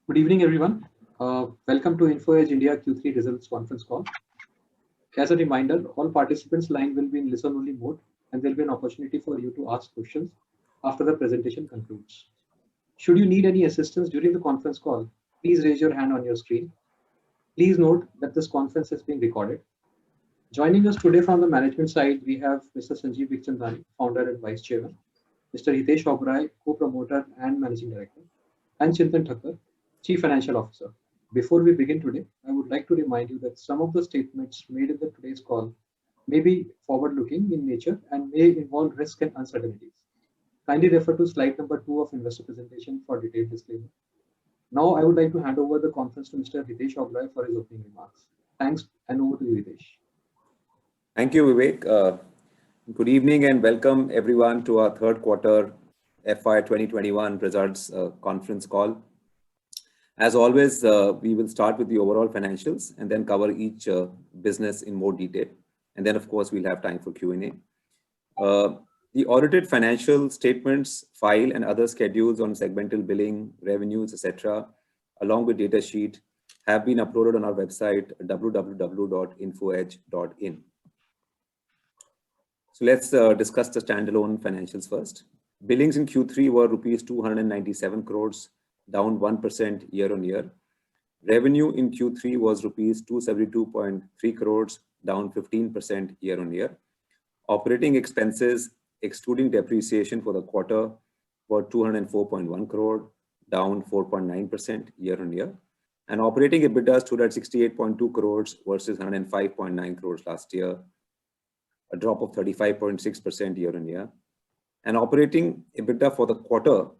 Good evening, everyone. Welcome to Info Edge India Q3 results conference call. As a reminder, all participants' line will be in listen-only mode, and there will be an opportunity for you to ask questions after the presentation concludes. Should you need any assistance during the conference call, please raise your hand on your screen. Please note that this conference is being recorded. Joining us today from the management side, we have Mr. Sanjeev Bikhchandani, founder and vice chairman, Mr. Hitesh Oberoi, co-promoter and managing director, and Chintan Thakkar, chief financial officer. Before we begin today, I would like to remind you that some of the statements made in today's call may be forward-looking in nature and may involve risk and uncertainties. Kindly refer to slide number 2 of investor presentation for detailed disclaimer. Now, I would like to hand over the conference to Mr. Hitesh Oberoi for his opening remarks. Thanks, and over to you, Hitesh. Thank you, Vivek. Good evening and welcome everyone to our third quarter FY 2021 results conference call. As always, we will start with the overall financials and then cover each business in more detail. And then, of course, we'll have time for Q&A. The audited financial statements, file and other schedules on segmental billing, revenues, etc., along with data sheet have been uploaded on our website, www.infoedge.in. So let's discuss the standalone financials first. Billings in Q3 were rupees 297 crores, down 1% year-on-year. Revenue in Q3 was rupees 272.3 crores, down 15% year-on-year. Operating expenses, excluding depreciation for the quarter, were 204.1 crore, down 4.9% year-on-year. And operating EBITDA stood at 68.2 crores versus 105.9 crores last year, a drop of 35.6% year-on-year. And operating EBITDA for the quarter,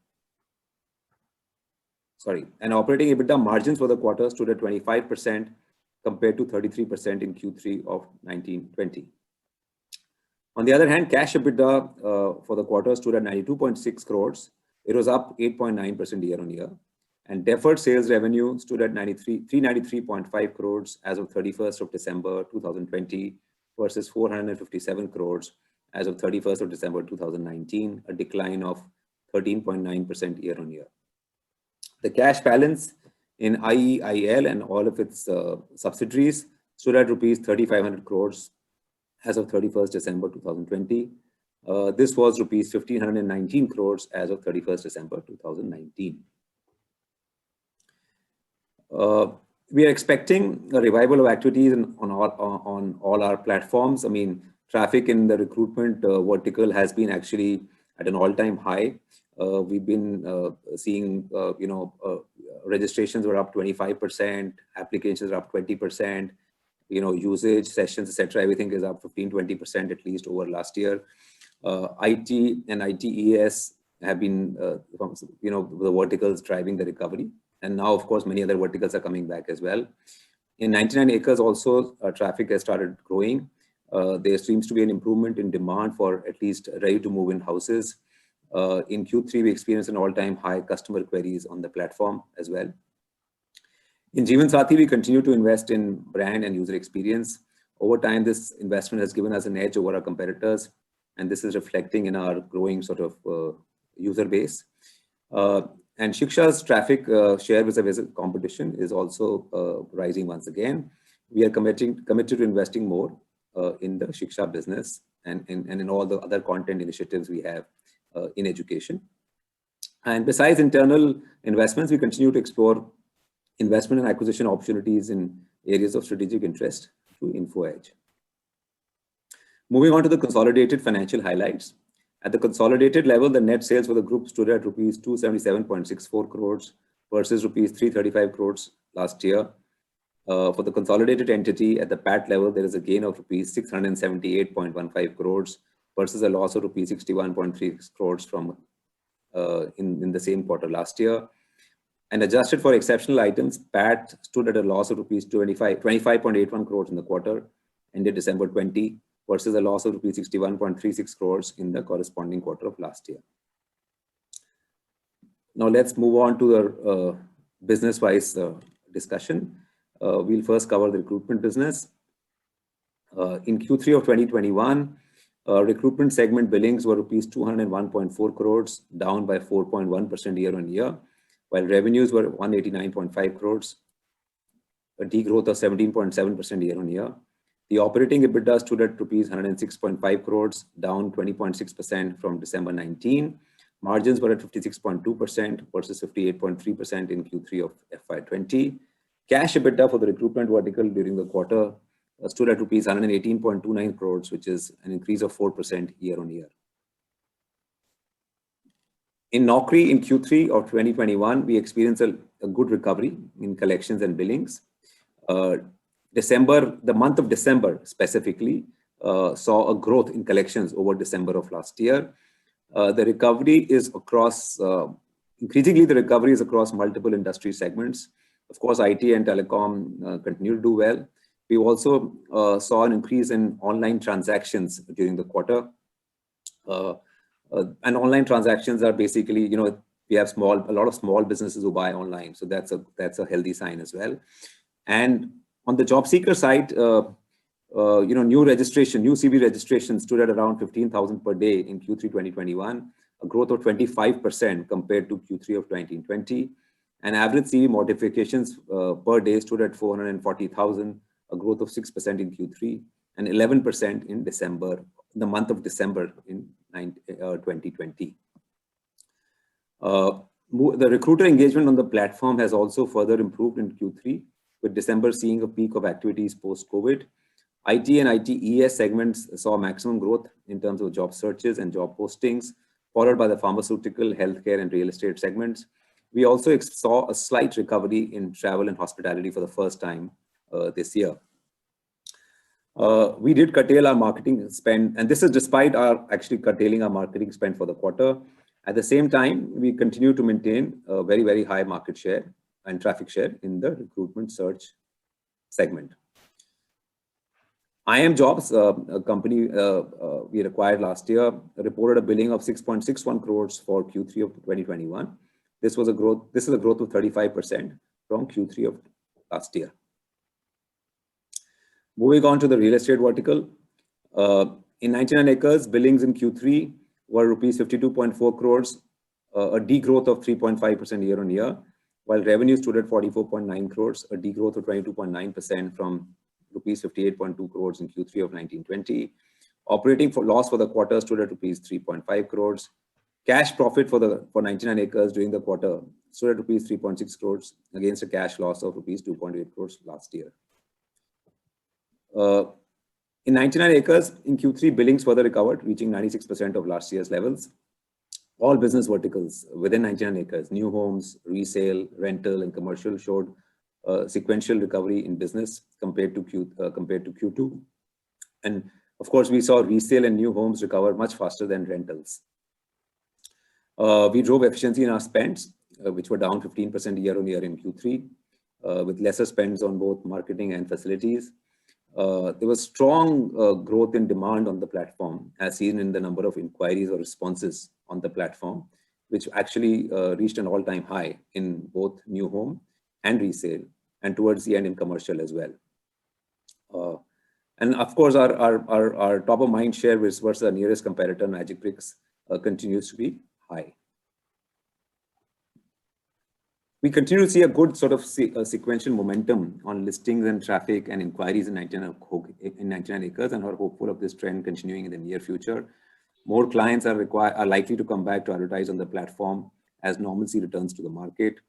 and operating EBITDA margins for the quarter stood at 25% compared to 33% in Q3 of 19-20. On the other hand, cash EBITDA for the quarter stood at 92.6 crores. It was up 8.9% year-on-year. And deferred sales revenue stood at 393.5 crores as of 31st of December 2020 versus 457 crores as of 31st of December 2019, a decline of 13.9% year-on-year. The cash balance in IEIL and all of its subsidiaries stood at rupees 3,500 crores as of 31st December 2020. This was rupees 1,519 crores as of 31st December 2019. We are expecting a revival of activities on all our platforms. I mean, traffic in the recruitment vertical has been actually at an all-time high. We've been seeing, registrations were up 25%, applications are up 20%, usage, sessions, etc. Everything is up 15-20% at least over last year. IT and ITES have been, the verticals driving the recovery. And now, of course, many other verticals are coming back as well. In 99acres also, traffic has started growing. There seems to be an improvement in demand for at least ready-to-move-in houses. In Q3, we experienced an all-time high customer queries on the platform as well. In Jeevansathi, we continue to invest in brand and user experience. Over time, this investment has given us an edge over our competitors, and this is reflecting in our growing sort of user base. And Shiksha's traffic share vis-a-vis competition is also rising once again. We are committed to investing more in the Shiksha business and in all the other content initiatives we have in education. And besides internal investments, we continue to explore investment and acquisition opportunities in areas of strategic interest to InfoEdge. Moving on to the consolidated financial highlights. At the consolidated level, the net sales for the group stood at rupees 277.64 crores versus rupees 335 crores last year. For the consolidated entity at the PAT level, there is a gain of rupees 678.15 crores versus a loss of rupees 61.3 crores from in the same quarter last year. And adjusted for exceptional items, PAT stood at a loss of rupees 25.81 crores in the quarter ended December 20 versus a loss of rupees 61.36 crores in the corresponding quarter of last year. Now let's move on to the business-wise discussion. We'll first cover the recruitment business. In Q3 of 2021, recruitment segment billings were rupees 201.4 crores, down by 4.1% year-on-year. while revenues were 189.5 crores, a degrowth of 17.7% year-on-year. The operating EBITDA stood at rupees 106.5 crores, down 20.6% from December 19. Margins were at 56.2% versus 58.3% in Q3 of FY20. Cash EBITDA for the recruitment vertical during the quarter stood at rupees 118.29 crores, which is an increase of 4% year-on-year. In Naukri in Q3 of 2021, we experienced a good recovery in collections and billings. The month of December specifically saw a growth in collections over December of last year. The recovery is across, increasingly the recovery is across multiple industry segments. Of course, IT and telecom continue to do well. We also saw an increase in online transactions during the quarter. And online transactions are basically, we have a lot of small businesses who buy online. So that's a healthy sign as well. And on the job seeker side, new CV registration stood at around 15,000 per day in Q3 2021, a growth of 25% compared to Q3 of 2020. And average CV modifications per day stood at 440,000, a growth of 6% in Q3 and 11% in December, the month of December in 2020. The recruiter engagement on the platform has also further improved in Q3, with December seeing a peak of activities post-COVID. IT and ITES segments saw maximum growth in terms of job searches and job postings, followed by the pharmaceutical, healthcare, and real estate segments. We also saw a slight recovery in travel and hospitality for the first time this year. We did curtail our marketing spend, and this is despite our actually curtailing our marketing spend for the quarter. At the same time, we continue to maintain a very, very high market share and traffic share in the recruitment search segment. iimjobs, a company we acquired last year, reported a billing of 6.61 crores for Q3 of 2021. This is a growth of 35% from Q3 of last year. Moving on to the real estate vertical. In 99acres, billings in Q3 were rupees 52.4 crores, a degrowth of 3.5% year-on-year, while revenue stood at 44.9 crores, a degrowth of 22.9% from rupees 58.2 crores in Q3 of 1920. Operating loss for the quarter stood at rupees 3.5 crores. Cash profit for 99acres during the quarter stood at rupees 3.6 crores against a cash loss of rupees 2.8 crores last year. In 99acres, in Q3, billings further recovered, reaching 96% of last year's levels. All business verticals within 99acres, new homes, resale, rental, and commercial showed sequential recovery in business compared to Q2. And of course, we saw resale and new homes recover much faster than rentals. We drove efficiency in our spends, which were down 15% year-on-year in Q3, with lesser spends on both marketing and facilities. There was strong growth in demand on the platform, as seen in the number of inquiries or responses on the platform, which actually reached an all-time high in both new home and resale, and towards the end in commercial as well. And of course, our top of mind share versus our nearest competitor, Magicbricks, continues to be high. We continue to see a good sort of sequential momentum on listings and traffic and inquiries in 99acres, and are hopeful of this trend continuing in the near future. More clients are likely to come back to advertise on the platform as normalcy returns to the market.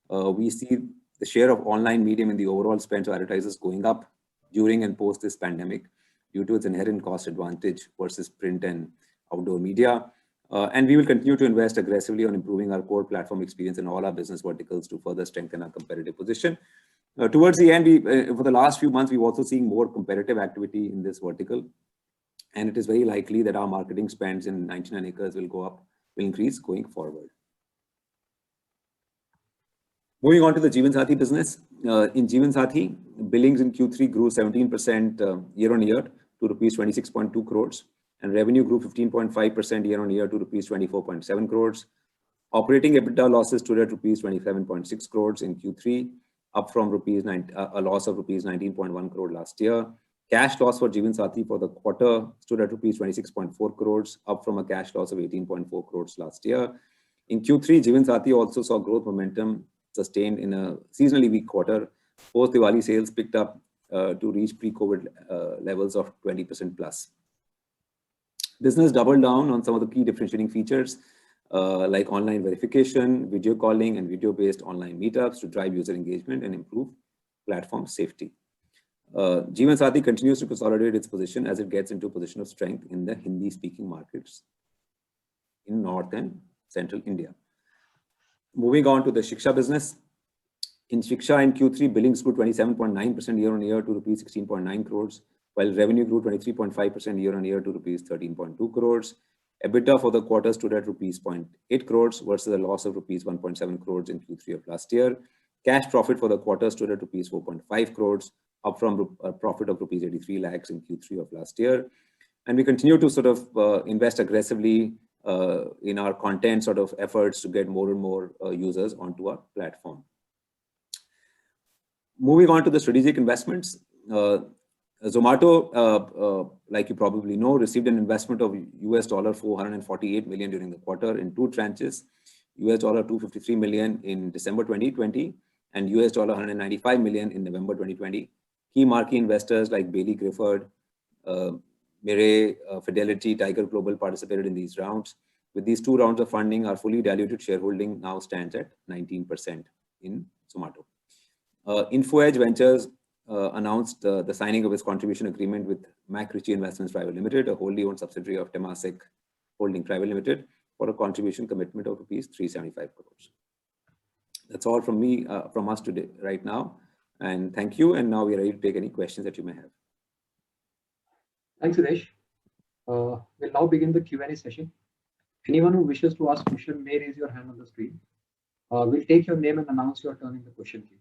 We see the share of online medium in the overall spend to advertisers going up during and post this pandemic due to its inherent cost advantage versus print and outdoor media. And we will continue to invest aggressively on improving our core platform experience in all our business verticals to further strengthen our competitive position. Towards the end, for the last few months, we've also seen more competitive activity in this vertical. And it is very likely that our marketing spends in 99acres will increase going forward. Moving on to the Jeevansathi business. In Jeevansathi, billings in Q3 grew 17% year-on-year to rupees 26.2 crores. And revenue grew 15.5% year-on-year to rupees 24.7 crores. Operating EBITDA losses stood at rupees 27.6 crores in Q3, up from a loss of rupees 19.1 crore last year. Cash loss for Jeevansathi for the quarter stood at rupees 26.4 crores, up from a cash loss of 18.4 crores last year. In Q3, Jeevansathi also saw growth momentum sustained in a seasonally weak quarter. Post-Diwali sales picked up to reach pre-COVID levels of 20% plus. Business doubled down on some of the key differentiating features like online verification, video calling, and video-based online meetups to drive user engagement and improve platform safety. Jeevansathi continues to consolidate its position as it gets into a position of strength in the Hindi-speaking markets in North and Central India. Moving on to the Shiksha business. In Shiksha in Q3, billings grew 27.9% year-on-year to rupees 16.9 crores, while revenue grew 23.5% year-on-year to rupees 13.2 crores. EBITDA for the quarter stood at rupees 0.8 crores versus a loss of rupees 1.7 crores in Q3 of last year. Cash profit for the quarter stood at rupees 4.5 crores, up from a profit of rupees 83 lakhs in Q3 of last year. And we continue to sort of invest aggressively in our content sort of efforts to get more and more users onto our platform. Moving on to the strategic investments, Zomato, like you probably know, received an investment of US $448 million during the quarter in two tranches, US $253 million in December 2020 and US $195 million in November 2020. Key marquee investors like Bailey Gifford, Mirae, Fidelity, Tiger Global participated in these rounds. With these two rounds of funding, our fully diluted shareholding now stands at 19% in Zomato. Info Edge Ventures announced the signing of its contribution agreement with MacRitchie Investments Private Limited, a wholly owned subsidiary of Temasek Holding Private Limited, for a contribution commitment of rupees 375 crores. That's all from me, from us today, right now. And thank you. And now we are ready to take any questions that you may have. Thanks, Hitesh. We'll now begin the Q&A session. Anyone who wishes to ask a question may raise your hand on the screen. We'll take your name and announce your turn in the question queue.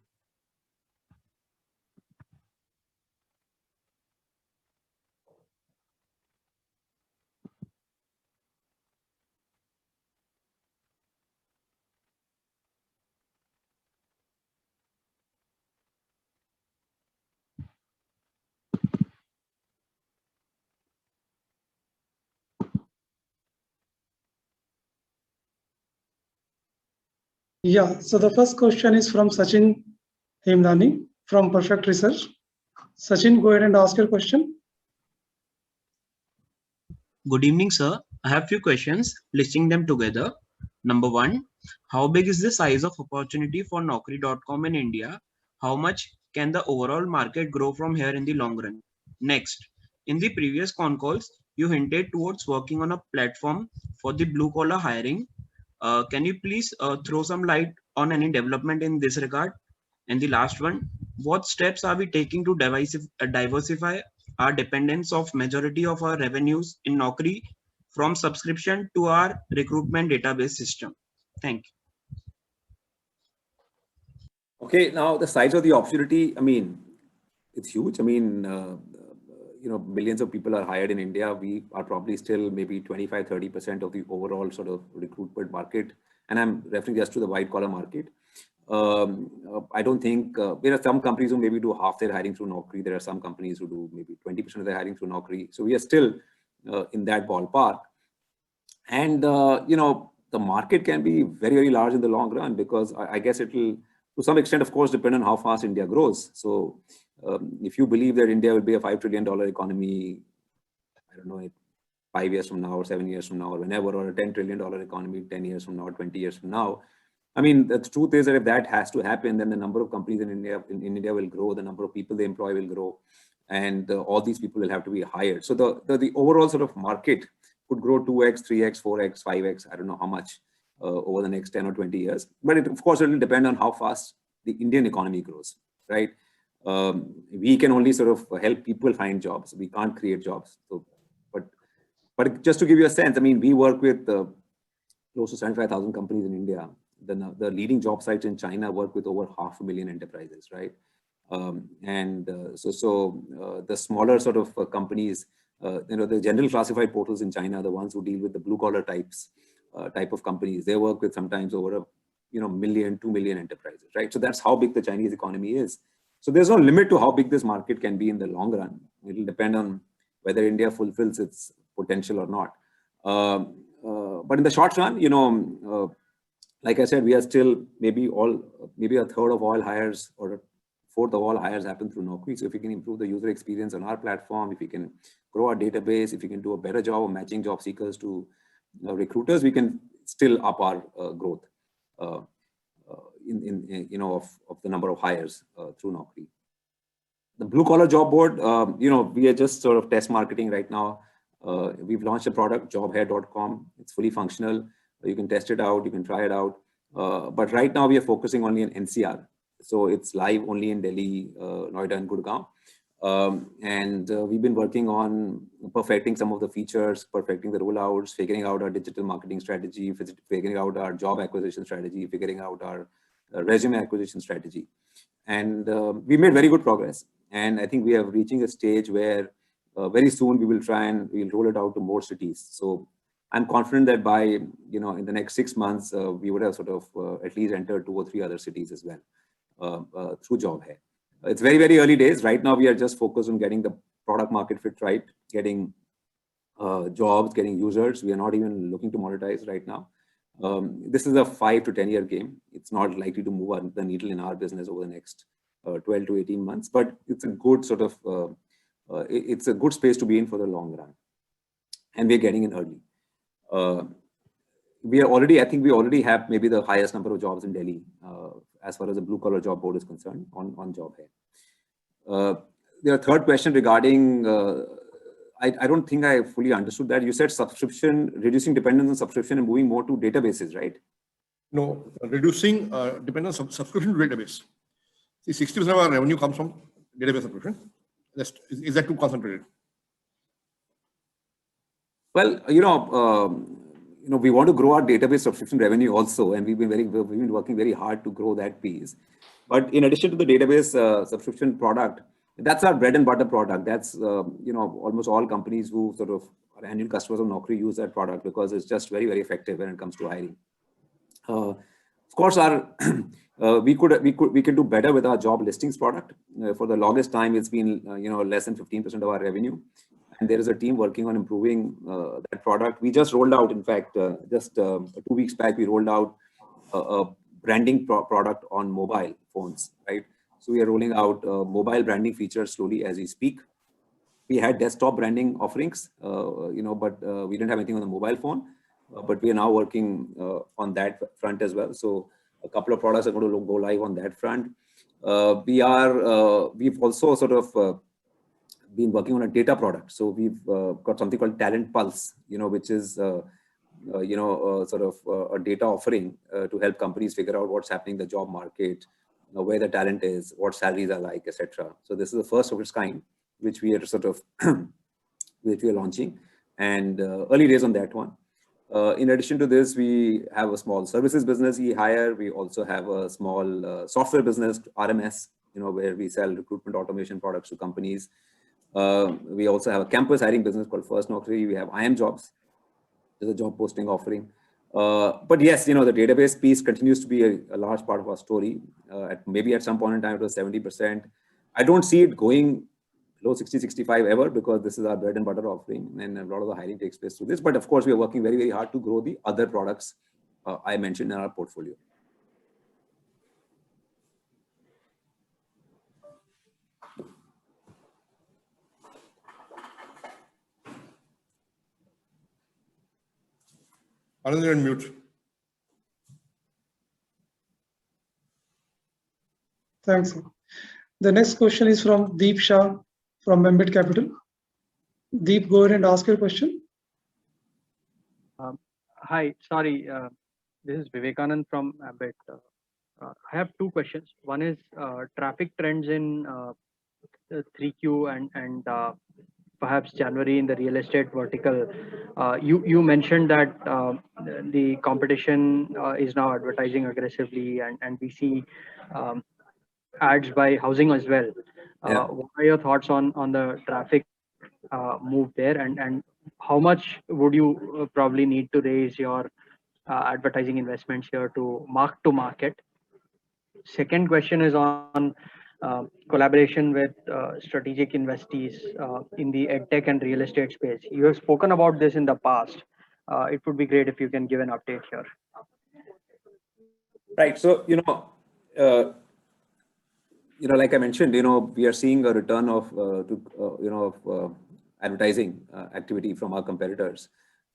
Yeah, so the first question is from Sachin Hemdani from Perfect Research. Sachin, go ahead and ask your question. Good evening, sir. I have few questions, listing them together. Number one, how big is the size of opportunity for Naukri.com in India? How much can the overall market grow from here in the long run? Next, in the previous con calls, you hinted towards working on a platform for the blue collar hiring. Can you please throw some light on any development in this regard? And the last one, what steps are we taking to diversify our dependence of majority of our revenues in Naukri from subscription to our recruitment database system? Thank you. Okay, now the size of the opportunity, I mean, it's huge. I mean, millions of people are hired in India. We are probably still maybe 25-30% of the overall sort of recruitment market. And I'm referring just to the white collar market. I don't think there are some companies who maybe do half their hiring through Naukri. There are some companies who do maybe 20% of their hiring through Naukri. So we are still in that ballpark. And, the market can be very, very large in the long run because I guess it will, to some extent, of course, depend on how fast India grows. So if you believe that India will be a $5 trillion economy, I don't know, 5 years from now or 7 years from now or whenever, or a $10 trillion economy 10 years from now or 20 years from now, I mean, the truth is that if that has to happen, then the number of companies in India will grow, the number of people they employ will grow, and all these people will have to be hired. So the overall sort of market could grow 2x, 3x, 4x, 5x, I don't know how much over the next 10 or 20 years. But of course, it will depend on how fast the Indian economy grows, right? We can only sort of help people find jobs. We can't create jobs. So, but just to give you a sense, I mean, we work with close to 75,000 companies in India. The leading job sites in China work with over 500,000 enterprises, right? So the smaller sort of companies, the general classified portals in China, the ones who deal with the blue collar type of companies, they work with sometimes over a million, 2 million enterprises, right? So that's how big the Chinese economy is. So there's no limit to how big this market can be in the long run. It will depend on whether India fulfills its potential or not. But in the short run, like I said, we are still maybe a third of all hires or a fourth of all hires happen through Naukri. So if we can improve the user experience on our platform, if we can grow our database, if we can do a better job of matching job seekers to recruiters, we can still up our growth in of the number of hires through Naukri. The blue collar job board, we are just sort of test marketing right now. We've launched a product, jobhai.com. It's fully functional. You can test it out, you can try it out. But right now we are focusing only on NCR. So it's live only in Delhi, Noida and Gurgaon. We've been working on perfecting some of the features, perfecting the rollouts, figuring out our digital marketing strategy, figuring out our job acquisition strategy, figuring out our resume acquisition strategy. And we made very good progress. And I think we are reaching a stage where very soon we'll roll it out to more cities. So I'm confident that by, in the next 6 months, we would have sort of at least entered 2 or 3 other cities as well through JobHai. It's very, very early days. Right now, we are just focused on getting the product market fit right, getting jobs, getting users. We are not even looking to monetize right now. This is a 5 to 10 year game. It's not likely to move the needle in our business over the next 12 to 18 months, but it's a good sort of, it's a good space to be in for the long run. And we're getting in early. I think we already have maybe the highest number of jobs in Delhi as far as the blue collar job board is concerned on JobHai. The third question regarding, I don't think I fully understood that. You said subscription, reducing dependence on subscription and moving more to databases, right? No, reducing dependence on subscription to database. See, 60% of our revenue comes from database subscription. Is that too concentrated? Well, we want to grow our database subscription revenue also, and we've been working very hard to grow that piece. But in addition to the database subscription product, that's our bread and butter product. That's almost all companies who sort of are annual customers of Naukri use that product because it's just very, very effective when it comes to hiring. Of course, we can do better with our job listings product. For the longest time, it's been less than 15% of our revenue. And there is a team working on improving that product. We just rolled out, in fact, just 2 weeks back, we rolled out a branding product on mobile phones, right? So we are rolling out mobile branding features slowly as we speak. We had desktop branding offerings, but we didn't have anything on the mobile phone. But we are now working on that front as well. So a couple of products are going to go live on that front. We've also sort of been working on a data product. So we've got something called Talent Pulse, which is sort of a data offering to help companies figure out what's happening in the job market, where the talent is, what salaries are like, etc. So this is the first of its kind, which we are sort of which we are launching, and early days on that one. In addition to this, we have a small services business, eHire. We also have a small software business, RMS, where we sell recruitment automation products to companies. We also have a campus hiring business called First Naukri. We have iimjobs, which is a job posting offering. But yes, the database piece continues to be a large part of our story. Maybe at some point in time, it was 70%. I don't see it going below 60, 65 ever, because this is our bread and butter offering, and a lot of the hiring takes place through this. But of course, we are working very, very hard to grow the other products I mentioned in our portfolio. Anand, you're on mute. Thanks. The next question is from Deep Shah from Membit Capital. Deep, go ahead and ask your question. Hi, sorry, this is Vivekanand from Ambit. I have 2 questions. One is traffic trends in 3Q and perhaps January in the real estate vertical. You mentioned that the competition is now advertising aggressively, and we see ads by housing as well. Yeah. What are your thoughts on the traffic move there, and how much would you probably need to raise your advertising investments here to market? Second question is on collaboration with strategic investees in the edtech and real estate space. You have spoken about this in the past. It would be great if you can give an update here. Right. So, like I mentioned, we are seeing a return of, advertising activity from our competitors.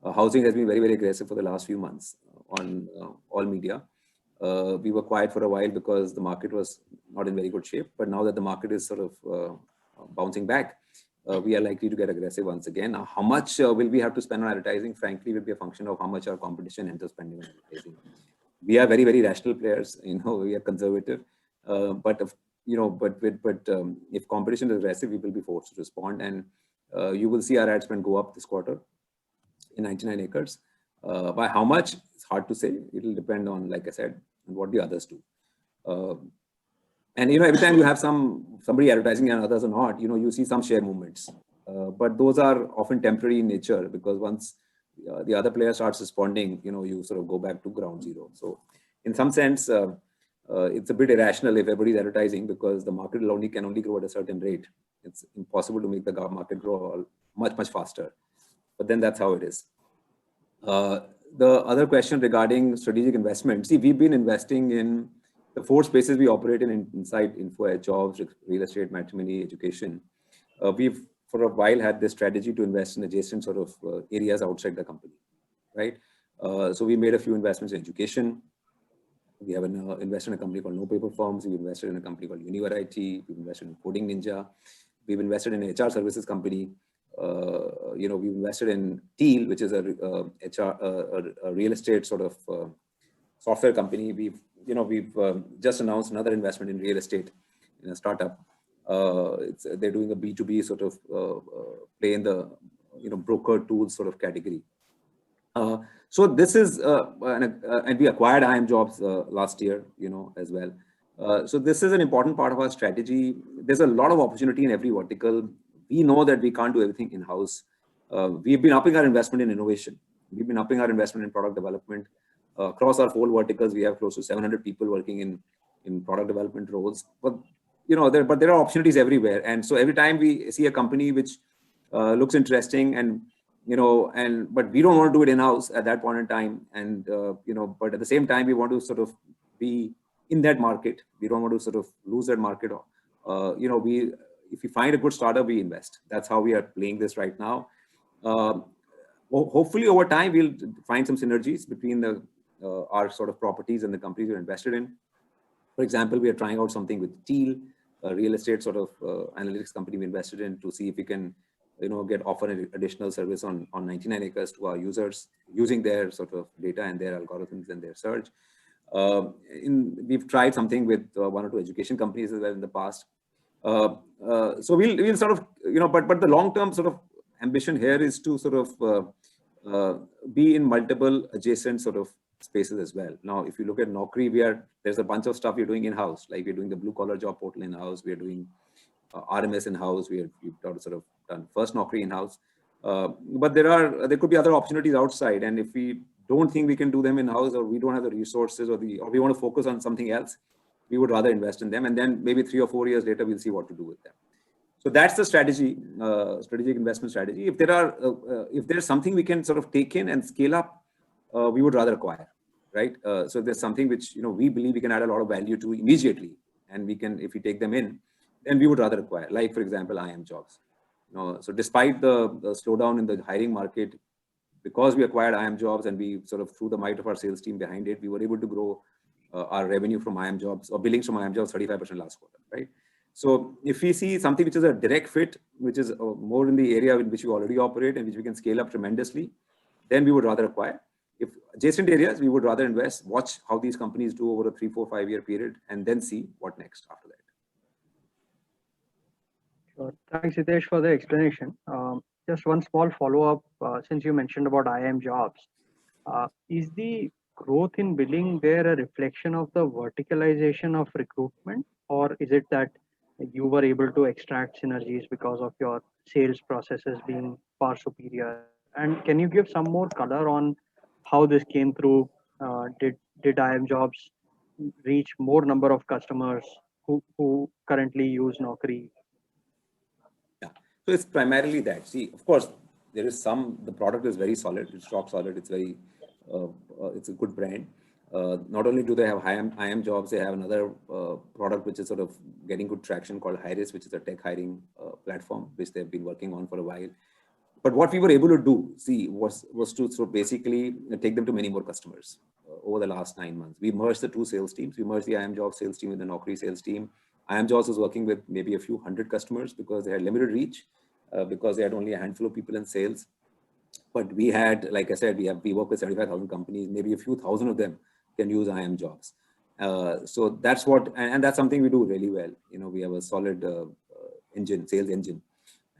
Housing has been very, very aggressive for the last few months on all media. We were quiet for a while because the market was not in very good shape. But now that the market is sort of bouncing back, we are likely to get aggressive once again. Now, how much will we have to spend on advertising? Frankly, will be a function of how much our competition ends up spending on advertising. We are very, very rational players. We are conservative, but if competition is aggressive, we will be forced to respond, and you will see our ad spend go up this quarter in 99 acres. By how much, it's hard to say. It will depend on, like I said, on what the others do. And every time you have somebody advertising and others are not, you see some share movements. But those are often temporary in nature, because once the other player starts responding, you sort of go back to ground zero. So in some sense, it's a bit irrational if everybody's advertising, because the market can only grow at a certain rate. It's impossible to make the market grow much, much faster. But then that's how it is. The other question regarding strategic investment. See, we've been investing in the 4 spaces we operate inside Info Edge: jobs, real estate, matrimony, education. We've for a while had this strategy to invest in adjacent sort of areas outside the company, right? So we made a few investments in education. We have invested in a company called No Paper Forms. We've invested in a company called Univer IT. We've invested in Coding Ninja. We've invested in an HR services company. We've invested in Teal, which is a real estate sort of software company. We've just announced another investment in real estate in a startup. They're doing a B2B sort of play in the broker tools sort of category. So this is and we acquired iimjobs last year, as well. So this is an important part of our strategy. There's a lot of opportunity in every vertical. We know that we can't do everything in-house. We've been upping our investment in innovation. We've been upping our investment in product development. Across our 4 verticals, we have close to 700 people working in product development roles. But there are opportunities everywhere. And so every time we see a company which looks interesting, and but we don't want to do it in-house at that point in time. And but at the same time, we want to sort of be in that market. We don't want to sort of lose that market. If we find a good startup, we invest. That's how we are playing this right now. Hopefully, over time, we'll find some synergies between our sort of properties and the companies we're invested in. For example, we are trying out something with Teal, a real estate sort of analytics company we invested in, to see if we can, offer an additional service on 99 acres to our users using their sort of data and their algorithms and their search. We've tried something with 1 or 2 education companies as well in the past. So we'll sort of, but the long-term sort of ambition here is to sort of be in multiple adjacent sort of spaces as well. Now, if you look at Naukri, there's a bunch of stuff we're doing in-house, like we're doing the blue collar job portal in-house, we're doing RMS in-house, we've sort of done First Naukri in-house. But there could be other opportunities outside, and if we don't think we can do them in-house, or we don't have the resources, or we want to focus on something else, we would rather invest in them, and then maybe 3 or 4 years later, we'll see what to do with them. So that's the strategy, strategic investment strategy. If there's something we can sort of take in and scale up, we would rather acquire, right? So there's something which we believe we can add a lot of value to immediately, and if we take them in, then we would rather acquire. Like, for example, iimjobs. So despite the slowdown in the hiring market, because we acquired iimjobs and we sort of threw the might of our sales team behind it, we were able to grow our revenue from iimjobs, or billings from iimjobs, 35% last quarter, right? So if we see something which is a direct fit, which is more in the area in which we already operate and which we can scale up tremendously, then we would rather acquire. If adjacent areas, we would rather invest, watch how these companies do over a 3, 4, 5 year period, and then see what next after that. Sure. Thanks, Hitesh, for the explanation. Just one small follow-up, since you mentioned about iimjobs. Is the growth in billing there a reflection of the verticalization of recruitment, or is it that you were able to extract synergies because of your sales processes being far superior? And can you give some more color on how this came through? Did iimjobs reach more number of customers who currently use Naukri? Yeah, so it's primarily that. See, of course, there is the product is very solid, it's rock solid, it's very, it's a good brand. Not only do they have IM jobs, they have another product which is sort of getting good traction called Hiris, which is a tech hiring platform, which they've been working on for a while. But what we were able to do, was to sort of basically take them to many more customers over the last 9 months. We merged the two sales teams. We merged the IMJobs sales team with the Naukri sales team. IMJobs was working with maybe a few hundred customers because they had limited reach, because they had only a handful of people in sales. But we had, like I said, we work with 75,000 companies, maybe a few thousand of them can use IMJobs. So that's what, and that's something we do really well. We have a solid sales engine.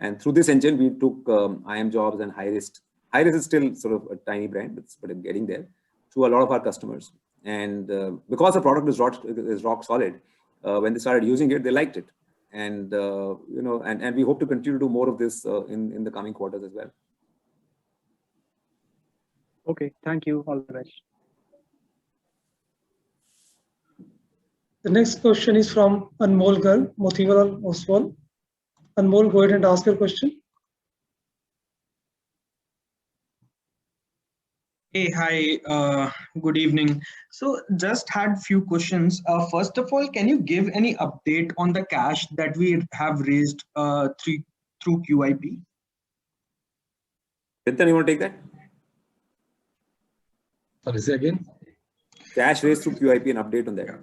And through this engine, we took IMJobs and Hiris. Hiris is still sort of a tiny brand, but it's getting there, to a lot of our customers. And because the product is rock solid, when they started using it, they liked it. And and we hope to continue to do more of this in the coming quarters as well. Okay, thank you. All the best. The next question is from Anmol Garg, Motilal Oswal. Anmol, go ahead and ask your question. Hey, hi, good evening. So just had few questions. First of all, can you give any update on the cash that we have raised through QIP? Chintan, you want to take that? Sorry, say again. Cash raised through QIP, an update on that.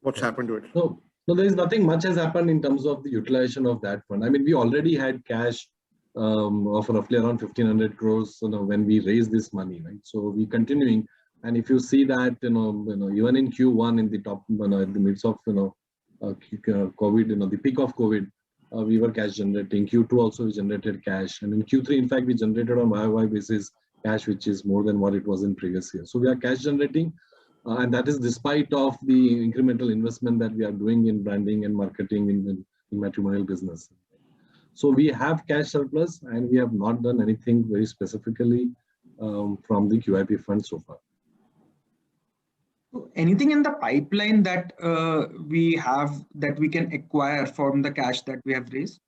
What's happened to it? No, there is nothing much has happened in terms of the utilization of that fund. I mean, we already had cash of roughly around 1,500 crores, when we raised this money, right? So we continuing, and if you see that, even in Q1, in the top, at the midst of, COVID, the peak of COVID, we were cash generating. Q2 also we generated cash, and in Q3, in fact, we generated on YOY basis cash, which is more than what it was in previous year. So we are cash generating. And that is despite of the incremental investment that we are doing in branding and marketing in matrimonial business. So we have cash surplus, and we have not done anything very specifically from the QIP fund so far. Anything in the pipeline that we have that we can acquire from the cash that we have raised?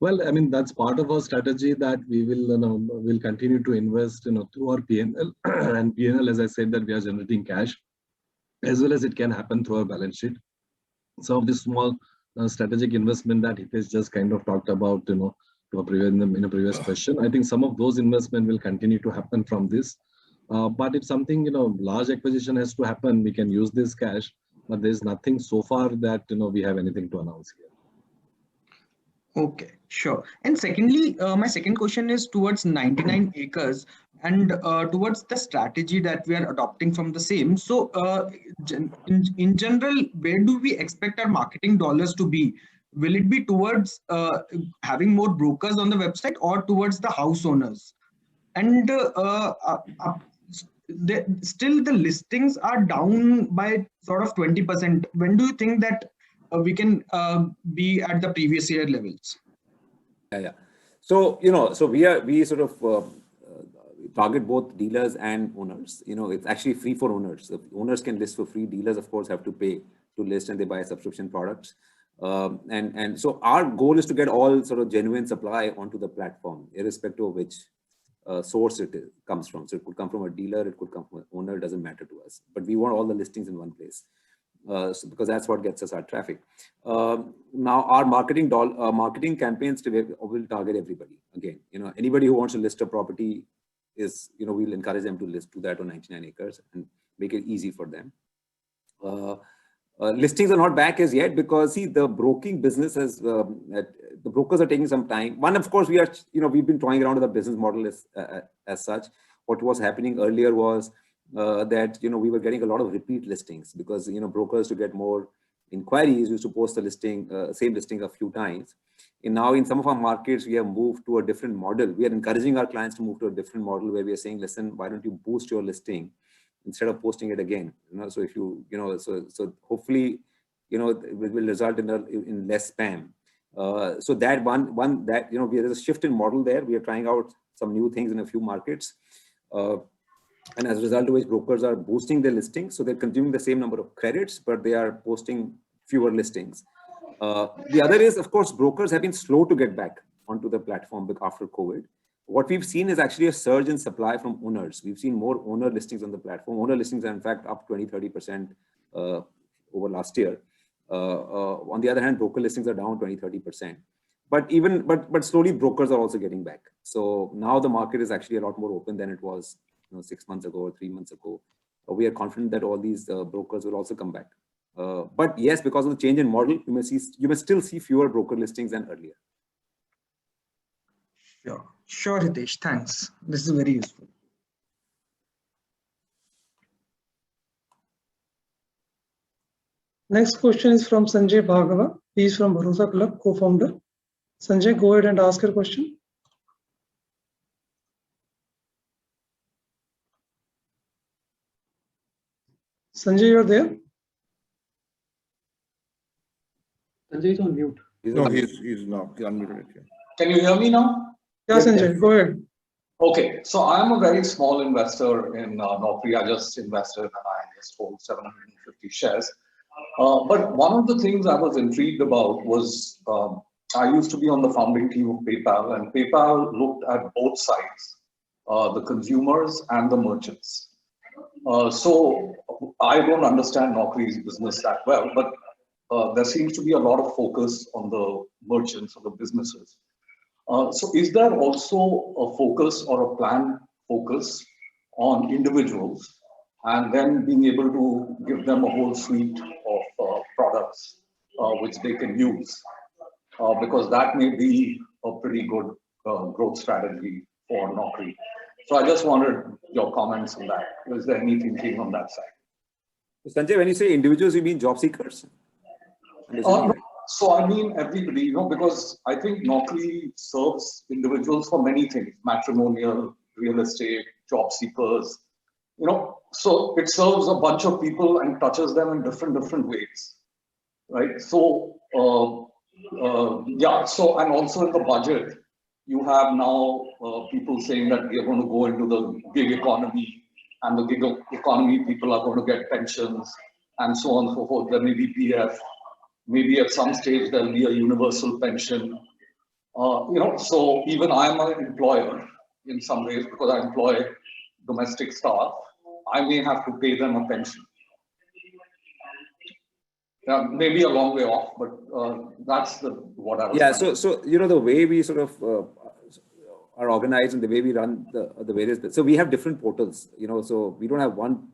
Well, I mean, that's part of our strategy that we will continue to invest, through our PNL. And PNL, as I said, that we are generating cash, as well as it can happen through our balance sheet. Some of the small strategic investment that Hitesh just kind of talked about, in a previous question. I think some of those investment will continue to happen from this. But if something, large acquisition has to happen, we can use this cash. But there's nothing so far that, we have anything to announce here. Okay, sure. And secondly, my second question is towards 99acres and towards the strategy that we are adopting from the same. So in general, where do we expect our marketing dollars to be? Will it be towards having more brokers on the website or towards the house owners? And still the listings are down by sort of 20%. When do you think that we can be at the previous year levels? Yeah. So, so we sort of target both dealers and owners. It's actually free for owners. So owners can list for free. Dealers, of course, have to pay to list, and they buy subscription products. And so our goal is to get all sort of genuine supply onto the platform, irrespective of which source it comes from. So it could come from a dealer, it could come from an owner, it doesn't matter to us. But we want all the listings in one place. Because that's what gets us our traffic. Now our marketing campaigns will target everybody. Again, anybody who wants to list a property is, we'll encourage them to do that on 99acres and make it easy for them. Listings are not back as yet because the broking business has, the brokers are taking some time. One, of course, we've been toying around with the business model as such. What was happening earlier was that we were getting a lot of repeat listings because brokers, to get more inquiries, used to post the listing, same listing a few times. And now in some of our markets, we have moved to a different model. We are encouraging our clients to move to a different model where we are saying, listen, why don't you boost your listing instead of posting it again? So if you so hopefully it will result in less spam. So that one that there is a shift in model there. We are trying out some new things in a few markets. And as a result of which, brokers are boosting their listings. So they're consuming the same number of credits, but they are posting fewer listings. The other is, of course, brokers have been slow to get back onto the platform after COVID. what we've seen is actually a surge in supply from owners. We've seen more owner listings on the platform. Owner listings are in fact up 20-30% over last year. On the other hand, broker listings are down 20-30%. But slowly brokers are also getting back. So now the market is actually a lot more open than it was 6 months ago or 3 months ago. We are confident that all these brokers will also come back. But yes, because of the change in model, you may still see fewer broker listings than earlier. Sure, Hitesh. Thanks. This is very useful. Next question is from Sanjay Bhargava. He is from Bharosa Club, co-founder. Sanjay, go ahead and ask your question. Sanjay, you're there? Sanjay is on mute. No, he's not. He's unmuted. Yeah. Can you hear me now? Yeah, Sanjay, go ahead. Okay, so I'm a very small investor in Naukri. I just invested and I just hold 750 shares. But one of the things I was intrigued about was I used to be on the founding team of PayPal, and PayPal looked at both sides, the consumers and the merchants. So I don't understand Naukri's business that well, but there seems to be a lot of focus on the merchants or the businesses. So is there also a focus or a planned focus on individuals and then being able to give them a whole suite of products which they can use? Because that may be a pretty good growth strategy for Naukri. So I just wanted your comments on that. Is there any thinking on that side? Sanjay, when you say individuals, you mean job seekers? So I mean everybody, because I think Naukri serves individuals for many things: matrimonial, real estate, job seekers. So it serves a bunch of people and touches them in different ways, right? So yeah. So and also in the budget, you have now people saying that we are going to go into the gig economy, and the gig economy people are going to get pensions and so on and so forth. There may be PF. Maybe at some stage there'll be a universal pension. So even I'm an employer in some ways because I employ domestic staff. I may have to pay them a pension. Maybe a long way off, but that's what I was. Yeah. So the way we sort of are organized and the way we run the various. So we have different portals. So we don't have one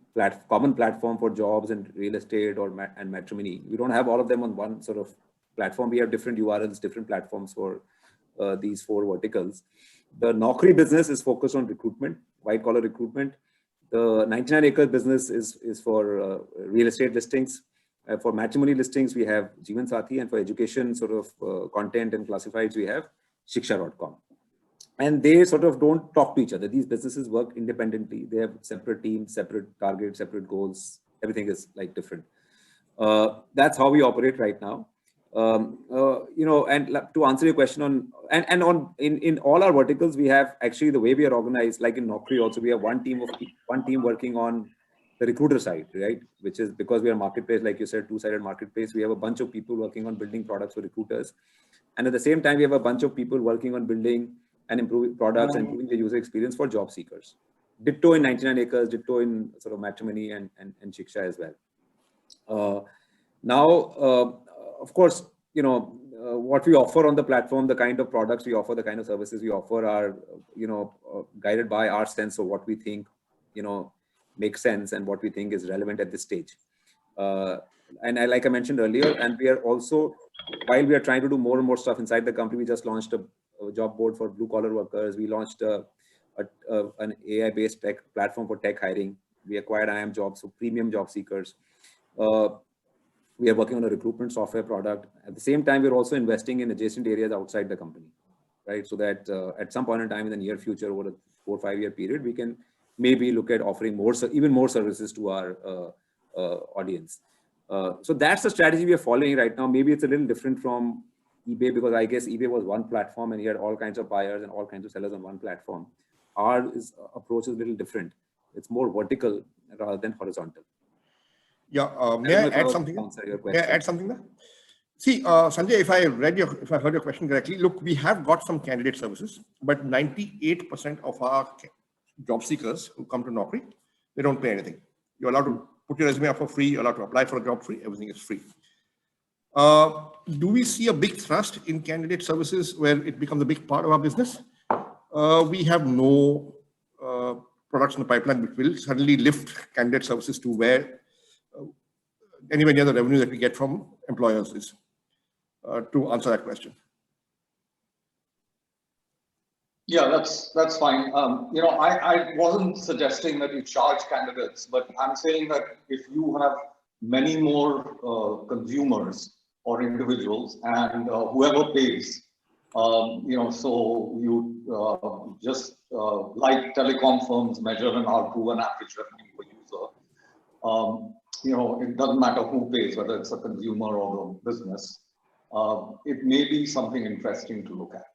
common platform for jobs and real estate and matrimony. We don't have all of them on one sort of platform. We have different URLs, different platforms for these 4 verticals. The Naukri business is focused on recruitment, white collar recruitment. The 99 acres business is for real estate listings. For matrimony listings, we have Jeevan Sathi, and for education sort of content and classifieds, we have Shiksha.com. And they sort of don't talk to each other. These businesses work independently. They have separate teams, separate targets, separate goals. Everything is like different. That's how we operate right now. And to answer your question in all our verticals, we have actually the way we are organized, like in Naukri also, we have one team working on the recruiter side, right? Which is because we are a marketplace, like you said, 2-sided marketplace. We have a bunch of people working on building products for recruiters. And at the same time, we have a bunch of people working on building and improving products and improving the user experience for job seekers. Ditto in 99 acres, ditto in sort of matrimony and Shiksha as well. Now, of course, what we offer on the platform, the kind of products we offer, the kind of services we offer are, guided by our sense of what we think, makes sense and what we think is relevant at this stage. And like I mentioned earlier, and we are also, while we are trying to do more and more stuff inside the company, we just launched a job board for blue collar workers. We launched an AI-based tech platform for tech hiring. We acquired iimjobs for premium job seekers. We are working on a recruitment software product. At the same time, we're also investing in adjacent areas outside the company, right? So that at some point in time in the near future, over a 4 or 5 year period, we can maybe look at offering even more services to our audience. So that's the strategy we are following right now. Maybe it's a little different from eBay, because I guess eBay was one platform and you had all kinds of buyers and all kinds of sellers on one platform. Our approach is a little different. It's more vertical rather than horizontal. Yeah, may I add something? May I add something there? See, Sanjay, if I heard your question correctly, look, we have got some candidate services, but 98% of our job seekers who come to Naukri, they don't pay anything. You're allowed to put your resume up for free. You're allowed to apply for a job free. Everything is free. Do we see a big thrust in candidate services where it becomes a big part of our business? We have no products in the pipeline which will suddenly lift candidate services to where anywhere near the revenue that we get from employers is. To answer that question. Yeah, that's fine. You know, I wasn't suggesting that you charge candidates, but I'm saying that if you have many more consumers or individuals and whoever pays, you know, so you just like telecom firms measure an ARPU, an average revenue per user. You know, it doesn't matter who pays, whether it's a consumer or the business. It may be something interesting to look at,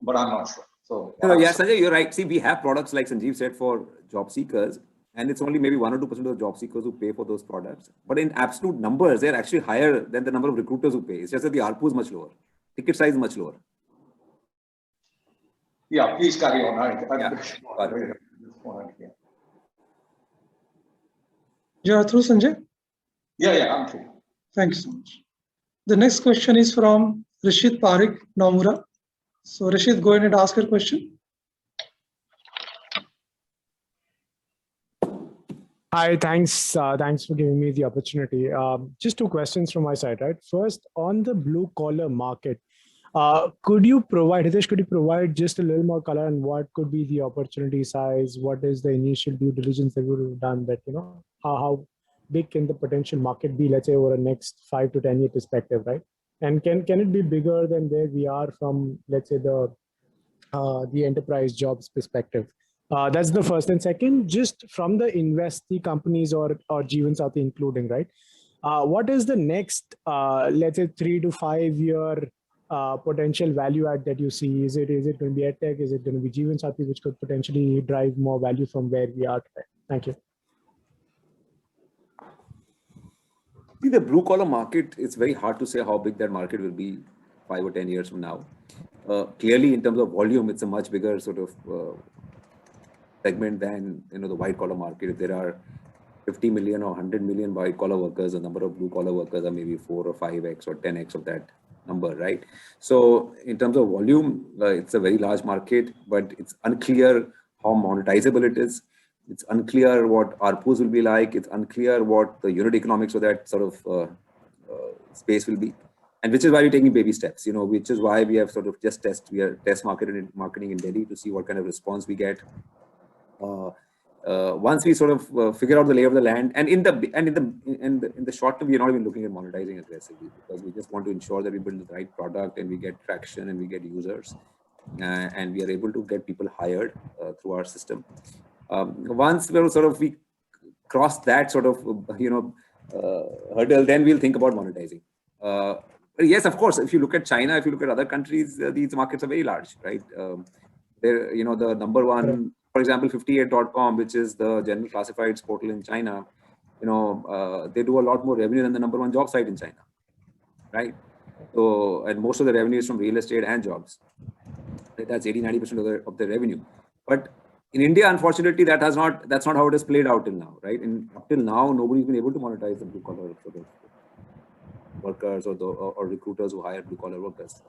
but I'm not sure. So yeah, Sanjay, you're right. See, we have products like Sanjeev said for job seekers, and it's only maybe 1 or 2% of the job seekers who pay for those products. But in absolute numbers, they're actually higher than the number of recruiters who pay. It's just that the ARPU is much lower, ticket size is much lower. Yeah, please carry on. You are through, Sanjay? Yeah, I'm through. Thank you so much. The next question is from Rishit Parekh, Nomura. So Rishit, go ahead and ask your question. Hi, thanks for giving me the opportunity. Just 2 questions from my side, right? First, on the blue collar market, could you provide just a little more color on what could be the opportunity size? What is the initial due diligence that you would have done that, you know, how big can the potential market be, let's say, over a next 5 to 10 year perspective, right? And can it be bigger than where we are from, let's say, the enterprise jobs perspective? That's the first. And second, just from the investee companies or Jeevansathi including, right? What is the next, let's say, 3 to 5 year potential value add that you see? Is it going to be EdTech? Is it going to be Jeevansathi, which could potentially drive more value from where we are today? Thank you. See, the blue collar market, it's very hard to say how big that market will be 5 or 10 years from now. Clearly, in terms of volume, it's a much bigger sort of segment than, you know, the white collar market. If there are 50 million or 100 million white collar workers, the number of blue collar workers are maybe 4 or 5x or 10x of that number, right? So in terms of volume, it's a very large market, but it's unclear how monetizable it is. It's unclear what ARPUs will be like. It's unclear what the unit economics of that sort of space will be. And which is why we're taking baby steps, you know, which is why we have sort of just test marketing in Delhi to see what kind of response we get. Once we sort of figure out the lay of the land, and in the short term, we're not even looking at monetizing aggressively, because we just want to ensure that we build the right product and we get traction and we get users, and we are able to get people hired through our system. Once we cross that sort of hurdle, then we'll think about monetizing. Yes, of course, if you look at China, if you look at other countries, these markets are very large, right? They're, you know, the number one, for example, 58.com, which is the general classifieds portal in China, you know, they do a lot more revenue than the number one job site in China, right? So, and most of the revenue is from real estate and jobs. That's 80-90% of the revenue. But in India, unfortunately, that's not how it has played out till now, right? And up till now, nobody's been able to monetize the blue collar sort of workers or recruiters who hire blue collar workers.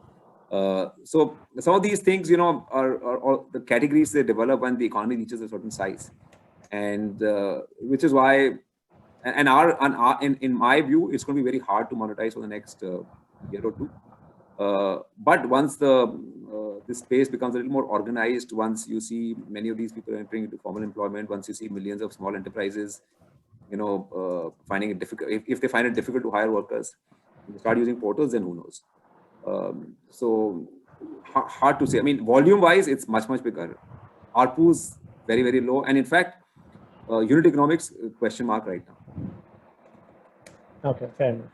So some of these things, you know, are the categories they develop when the economy reaches a certain size, and which is why, in my view, it's going to be very hard to monetize for the next year or two. But once this space becomes a little more organized, once you see many of these people entering into formal employment, once you see millions of small enterprises, you know, finding it difficult, if they find it difficult to hire workers, they start using portals, then who knows? So hard to say. I mean, volume wise, it's much bigger. ARPU's very, very low. And in fact, unit economics, question mark right now. Okay, fair enough.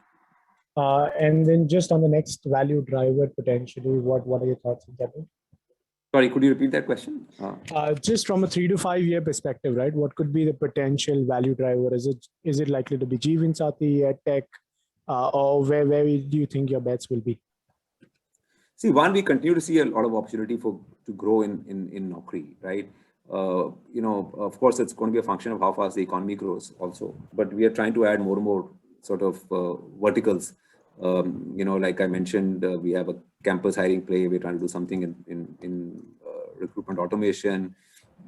And then just on the next value driver, potentially, what are your thoughts on that? Sorry, could you repeat that question? Just from a 3 to 5 year perspective, right? What could be the potential value driver? Is it likely to be Jeevansathi, EdTech, or where do you think your bets will be? See, one, we continue to see a lot of opportunity to grow in Naukri, right? Of course, it's going to be a function of how fast the economy grows also, but we are trying to add more and more sort of verticals. Like I mentioned, we have a campus hiring play. We're trying to do something in recruitment automation.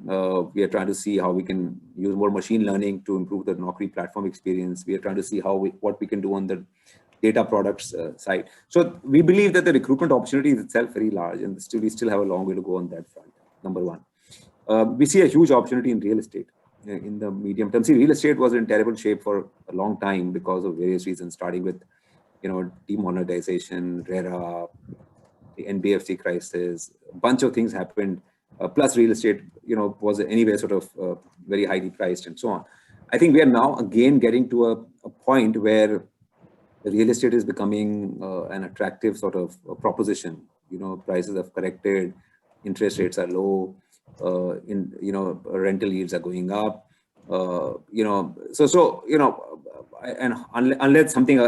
We are trying to see how we can use more machine learning to improve the Naukri platform experience. We are trying to see what we can do on the data products side. So we believe that the recruitment opportunity is itself very large, and we still have a long way to go on that front. Number one. We see a huge opportunity in real estate in the medium term. See, real estate was in terrible shape for a long time because of various reasons, starting with, demonetization, RERA, the NBFC crisis, a bunch of things happened. Plus real estate, was anyway sort of very highly priced and so on. I think we are now again getting to a point where real estate is becoming an attractive sort of proposition. Prices have corrected, interest rates are low, rental yields are going up. And unless something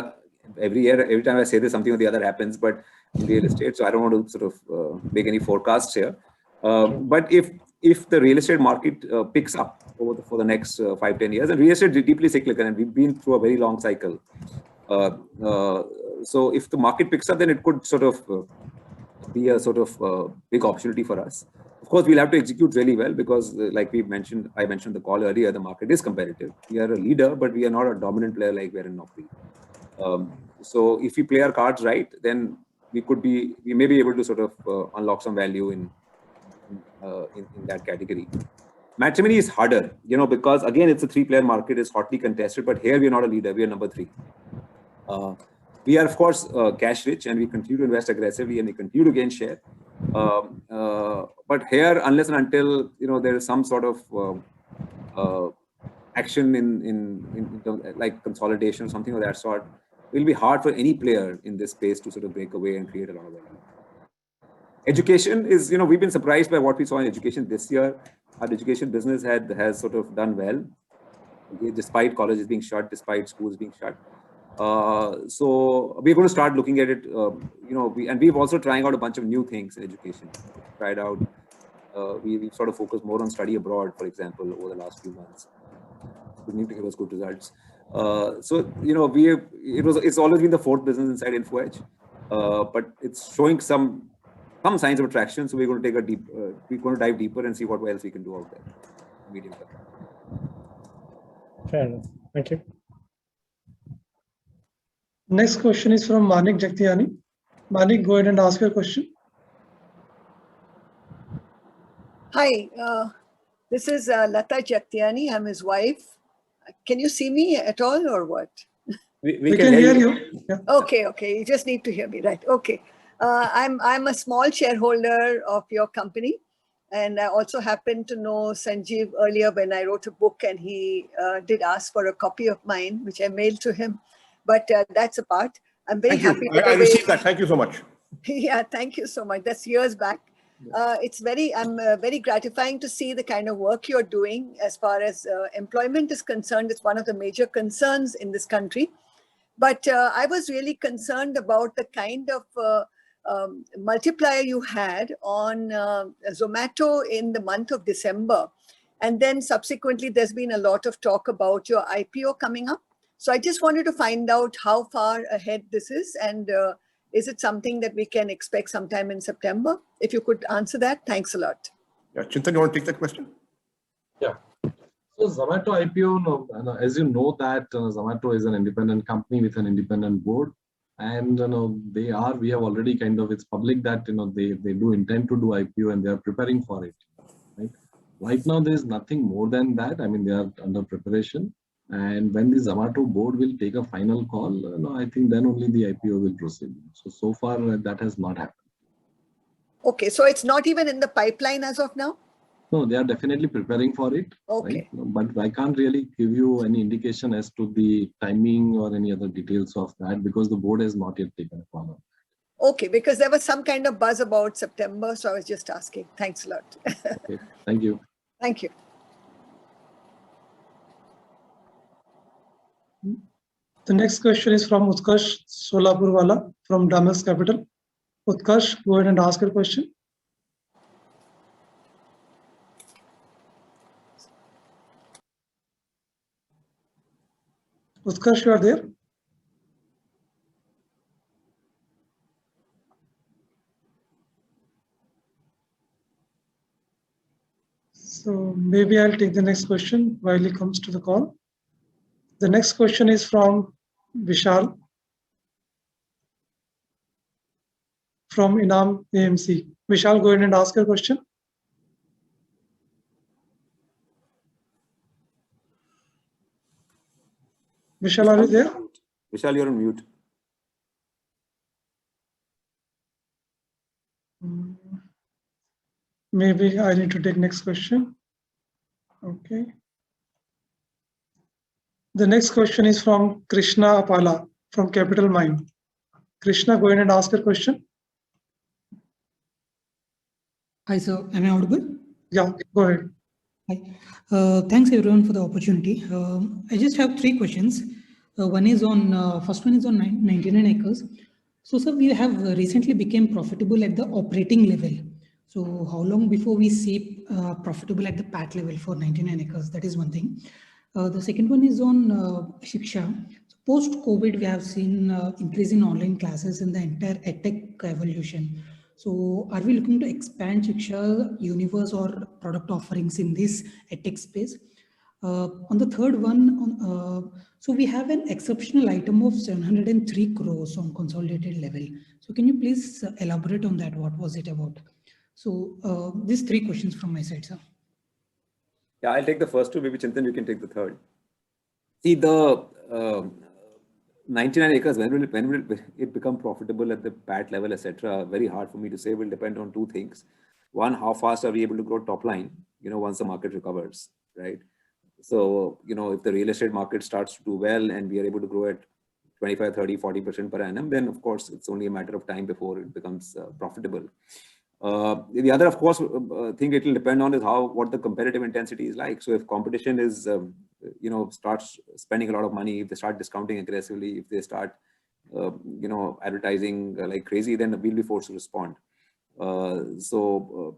every time I say this, something or the other happens, but in real estate, so I don't want to sort of make any forecasts here. But if the real estate market picks up for the next 5-10 years, and real estate is deeply cyclical, and we've been through a very long cycle. So if the market picks up, then it could sort of be a sort of big opportunity for us. Of course, we'll have to execute really well because, like I mentioned the call earlier, the market is competitive. We are a leader, but we are not a dominant player like we're in Naukri. So if we play our cards right, then we may be able to sort of unlock some value in that category. Matrimony is harder, because again, it's a 3-player market, it's hotly contested, but here we are not a leader, we are number 3. We are, of course, cash rich, and we continue to invest aggressively, and we continue to gain share. But here, unless and until there is some sort of action in like consolidation or something of that sort, it will be hard for any player in this space to sort of break away and create a lot of value. Education is, we've been surprised by what we saw in education this year. Our education business has sort of done well, despite colleges being shut, despite schools being shut. So we're going to start looking at it, and we've also trying out a bunch of new things in education. Tried out, we've sort of focused more on study abroad, for example, over the last few months. We need to give us good results. So it's always been the 4th business inside Info Edge, but it's showing some signs of attraction. So we're going to we're going to dive deeper and see what else we can do out there. Medium term. Fair enough. Thank you. Next question is from Manik Jagtiani. Manik, go ahead and ask your question. Hi, this is Lata Jagtiani. I'm his wife. Can you see me at all or what? We can hear you. Yeah. Okay. You just need to hear me, right? Okay. I'm a small shareholder of your company. And I also happen to know Sanjeev earlier when I wrote a book, and he did ask for a copy of mine, which I mailed to him. But that's a part. I'm very happy. I received that. Thank you so much. Yeah, thank you so much. That's years back. I'm very gratifying to see the kind of work you're doing as far as employment is concerned. It's one of the major concerns in this country. But I was really concerned about the kind of multiplier you had on Zomato in the month of December. And then subsequently, there's been a lot of talk about your IPO coming up. So I just wanted to find out how far ahead this is, and is it something that we can expect sometime in September? If you could answer that, thanks a lot. Yeah, Chintan, you want to take that question? Yeah. So Zomato IPO, as you know that Zomato is an independent company with an independent board. And we have already it's public that they do intend to do IPO, and they are preparing for it. Right now, there is nothing more than that. I mean, they are under preparation. And when the Zomato board will take a final call, I think then only the IPO will proceed. So far, that has not happened. Okay, so it's not even in the pipeline as of now? No, they are definitely preparing for it. Okay. Right? But I can't really give you any indication as to the timing or any other details of that, because the board has not yet taken a call on that. Okay, because there was some kind of buzz about September, so I was just asking. Thanks a lot. Okay, thank you. Thank you. The next question is from Utkarsh Solapurwala from Damas Capital. Utkarsh, go ahead and ask your question. Utkarsh, you are there? So maybe I'll take the next question while he comes to the call. The next question is from Vishal from Inam AMC. Vishal, go ahead and ask your question. Vishal, are you there? Vishal, you're on mute. Maybe I need to take next question. Okay. The next question is from Krishna Apala from Capital Mind. Krishna, go ahead and ask your question. Hi, sir. Am I audible? Yeah, go ahead. Hi. Thanks everyone for the opportunity. I just have 3 questions. One is on, first one is on 99acres. So, sir, we have recently become profitable at the operating level. So how long before we see profitable at the PAT level for 99acres? That is one thing. The second one is on Shiksha. So post-COVID, we have seen increase in online classes in the entire EdTech evolution. So are we looking to expand Shiksha universe or product offerings in this EdTech space? On the third one, so we have an exceptional item of 703 crores on consolidated level. So can you please elaborate on that? What was it about? So these 3 questions from my side, sir. Yeah, I'll take the first 2, maybe Chintan, you can take the third. See, the 99acres, when will it become profitable at the PAT level, etc.? Very hard for me to say. Will depend on 2 things. One, how fast are we able to grow top line, once the market recovers, right? So, if the real estate market starts to do well and we are able to grow at 25, 30, 40% per annum, then of course, it's only a matter of time before it becomes profitable. The other, of course, thing it will depend on is what the competitive intensity is like. So if competition is, starts spending a lot of money, if they start discounting aggressively, if they start, advertising like crazy, then we'll be forced to respond. So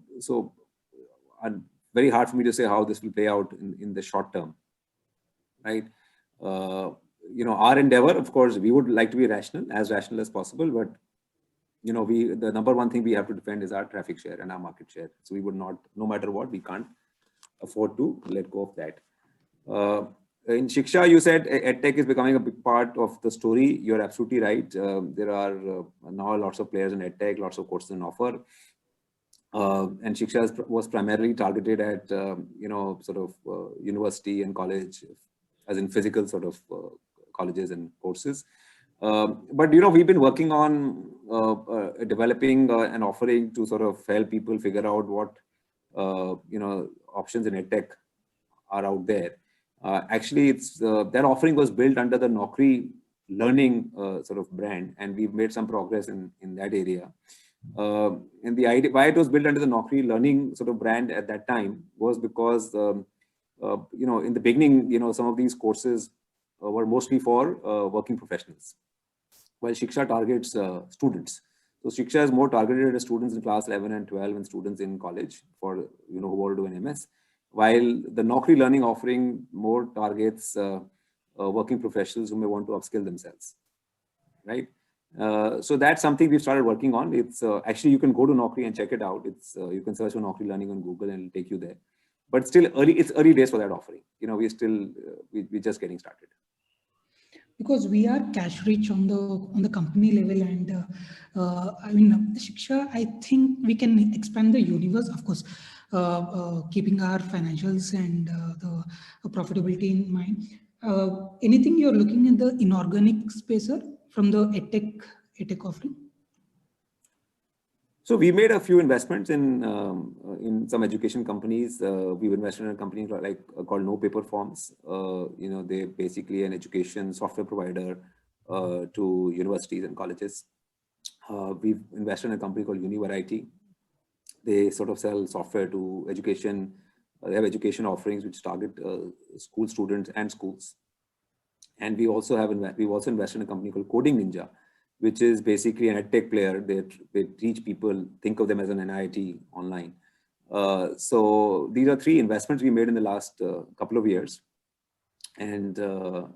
very hard for me to say how this will play out in the short term, right? Our endeavor, of course, we would like to be as rational as possible, but the number one thing we have to defend is our traffic share and our market share. So we would not, no matter what, we can't afford to let go of that. In Shiksha, you said EdTech is becoming a big part of the story. You're absolutely right. There are now lots of players in EdTech, lots of courses on offer. And Shiksha was primarily targeted at, university and college, as in physical sort of colleges and courses. But we've been working on developing an offering to sort of help people figure out what options in EdTech are out there. Actually, it's that offering was built under the Naukri learning sort of brand, and we've made some progress in that area. And the idea why it was built under the Naukri learning sort of brand at that time was because in the beginning, some of these courses were mostly for working professionals, while Shiksha targets students. So Shiksha is more targeted at students in class 11 and 12 and students in college for who want to do an MS, while the Naukri learning offering more targets working professionals who may want to upskill themselves, right? So that's something we've started working on. It's actually, you can go to Naukri and check it out. It's you can search for Naukri learning on Google and it'll take you there. But still it's early days for that offering. We're still we're just getting started. Because we are cash rich on the company level, and I mean, Shiksha, I think we can expand the universe, of course, keeping our financials and the profitability in mind. Anything you're looking at the inorganic space, sir, from the EdTech offering? So we made a few investments in some education companies. We've invested in a company called No Paper Forms. They're basically an education software provider to universities and colleges. We've invested in a company called Univariety. They sort of sell software to education. They have education offerings which target school students and schools. And we've also invested in a company called Coding Ninja, which is basically an edtech player. They teach people, think of them as an NIIT online. So these are 3 investments we made in the last couple of years. And so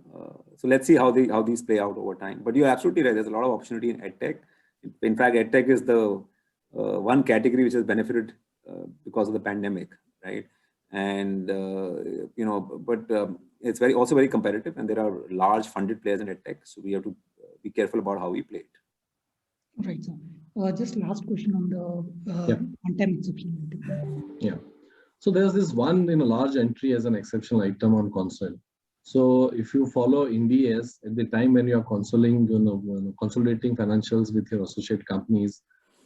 let's see how these play out over time. But you're absolutely right. There's a lot of opportunity in edtech. In fact, edtech is the one category which has benefited because of the pandemic, right? And it's also very competitive, and there are large funded players in edtech. So we have to be careful about how we play it. Right, sir. Just last question on the one-time exceptional item. Yeah. So there's this one large entry as an exceptional item on console. So if you follow IndAS, at the time when you are consolidating financials with your associate companies,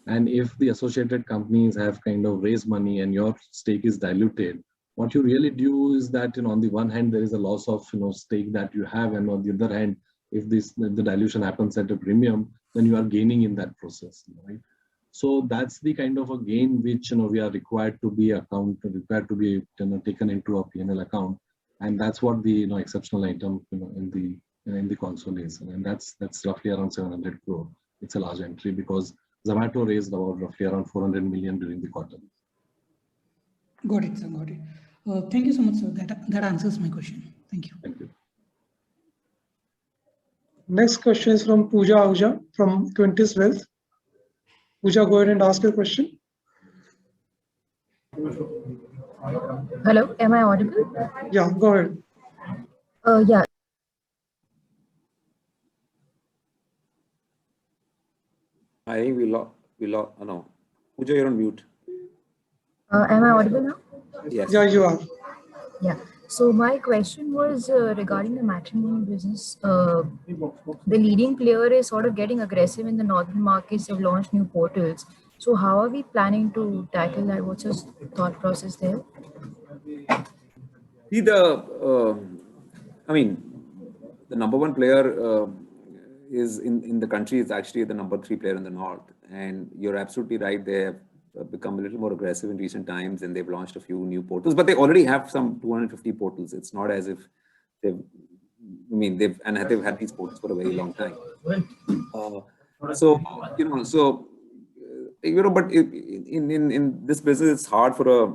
and if the associated companies have kind of raised money and your stake is diluted, what you really do is that, on the one hand, there is a loss of, stake that you have. And on the other hand, if the dilution happens at a premium, then you are gaining in that process, right? So that's the kind of a gain which, we are required to be taken into a P&L account. And that's what the, exceptional item, in the console is. And that's roughly around 700 crore. It's a large entry because Zomato raised about roughly around 400 million during the quarter. Got it, sir. Got it. Thank you so much, sir. That answers my question. Thank you. Thank you. Next question is from Pooja Ahuja from Quintus Wealth. Pooja, go ahead and ask your question. Hello, am I audible? Yeah, go ahead. Yeah. I think we lost. No. Pooja, you're on mute. Am I audible now? Yes. Yeah, you are. Yeah. So my question was regarding the matrimony business. The leading player is sort of getting aggressive in the northern markets. They've launched new portals. So how are we planning to tackle that? What's your thought process there? See, the number 1 player is in the country is actually the number 3 player in the north. And you're absolutely right. They have become a little more aggressive in recent times, and they've launched a few new portals, but they already have some 250 portals. It's not as if they've had these portals for a very long time. But in this business, it's hard for a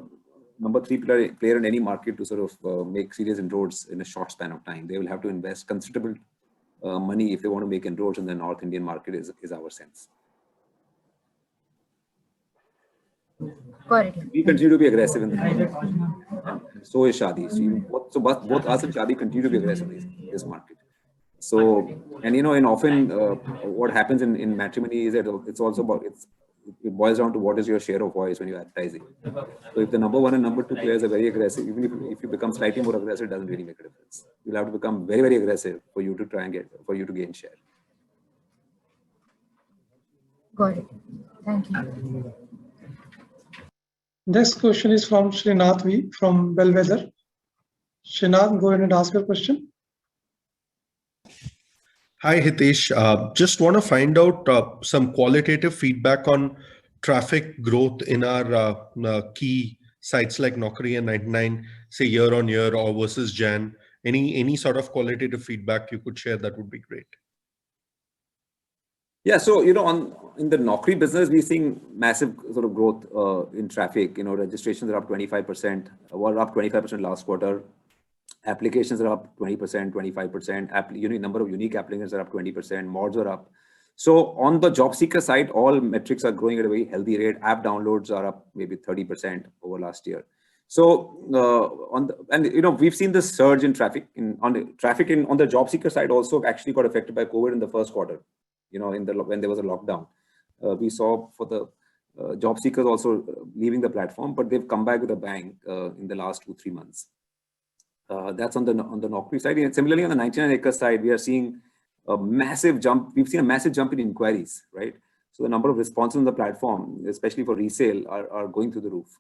number 3 player in any market to sort of make serious inroads in a short span of time. They will have to invest considerable money if they want to make inroads in the North Indian market, is our sense. Got it. We continue to be aggressive in the market. And so is Shaadi. So both us and Shaadi continue to be aggressive in this market. So, and often what happens in matrimony is that it's also about, it boils down to what is your share of voice when you're advertising. So if the number 1 and number 2 players are very aggressive, even if you become slightly more aggressive, it doesn't really make a difference. You'll have to become very, very aggressive for you to gain share. Got it. Thank you. Next question is from Srinath V from Bellwether. Srinath, go ahead and ask your question. Hi, Hitesh. Just want to find out some qualitative feedback on traffic growth in our key sites like Naukri and 99, say year on year or versus Jan. Any sort of qualitative feedback you could share, that would be great. Yeah, so in the Naukri business, we're seeing massive sort of growth in traffic. Registrations are up 25%, were up 25% last quarter. Applications are up 20%, 25%. Number of unique applicants are up 20%. Mods are up. So on the job seeker side, all metrics are growing at a very healthy rate. App downloads are up maybe 30% over last year. So we've seen this surge in traffic. On the job seeker side also actually got affected by COVID in the first quarter. When there was a lockdown, we saw for the job seekers also leaving the platform, but they've come back with a bang in the last 2-3 months. That's on the Naukri side. And similarly, on the 99acres side, we are seeing a massive jump. We've seen a massive jump in inquiries, right? So the number of responses on the platform, especially for resale, are going through the roof.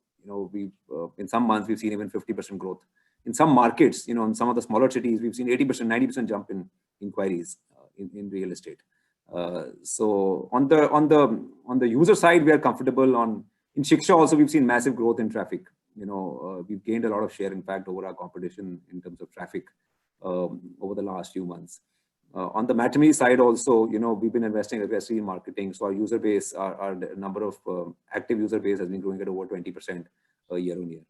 In some months, we've seen even 50% growth. In some markets, in some of the smaller cities, we've seen 80%, 90% jump in inquiries in real estate. So on the user side, we are comfortable. In Shiksha also, we've seen massive growth in traffic. We've gained a lot of share, in fact, over our competition in terms of traffic. over the last few months. On the matrimony side also, we've been investing aggressively in marketing. So our user base, our number of active user base has been growing at over 20% year on year.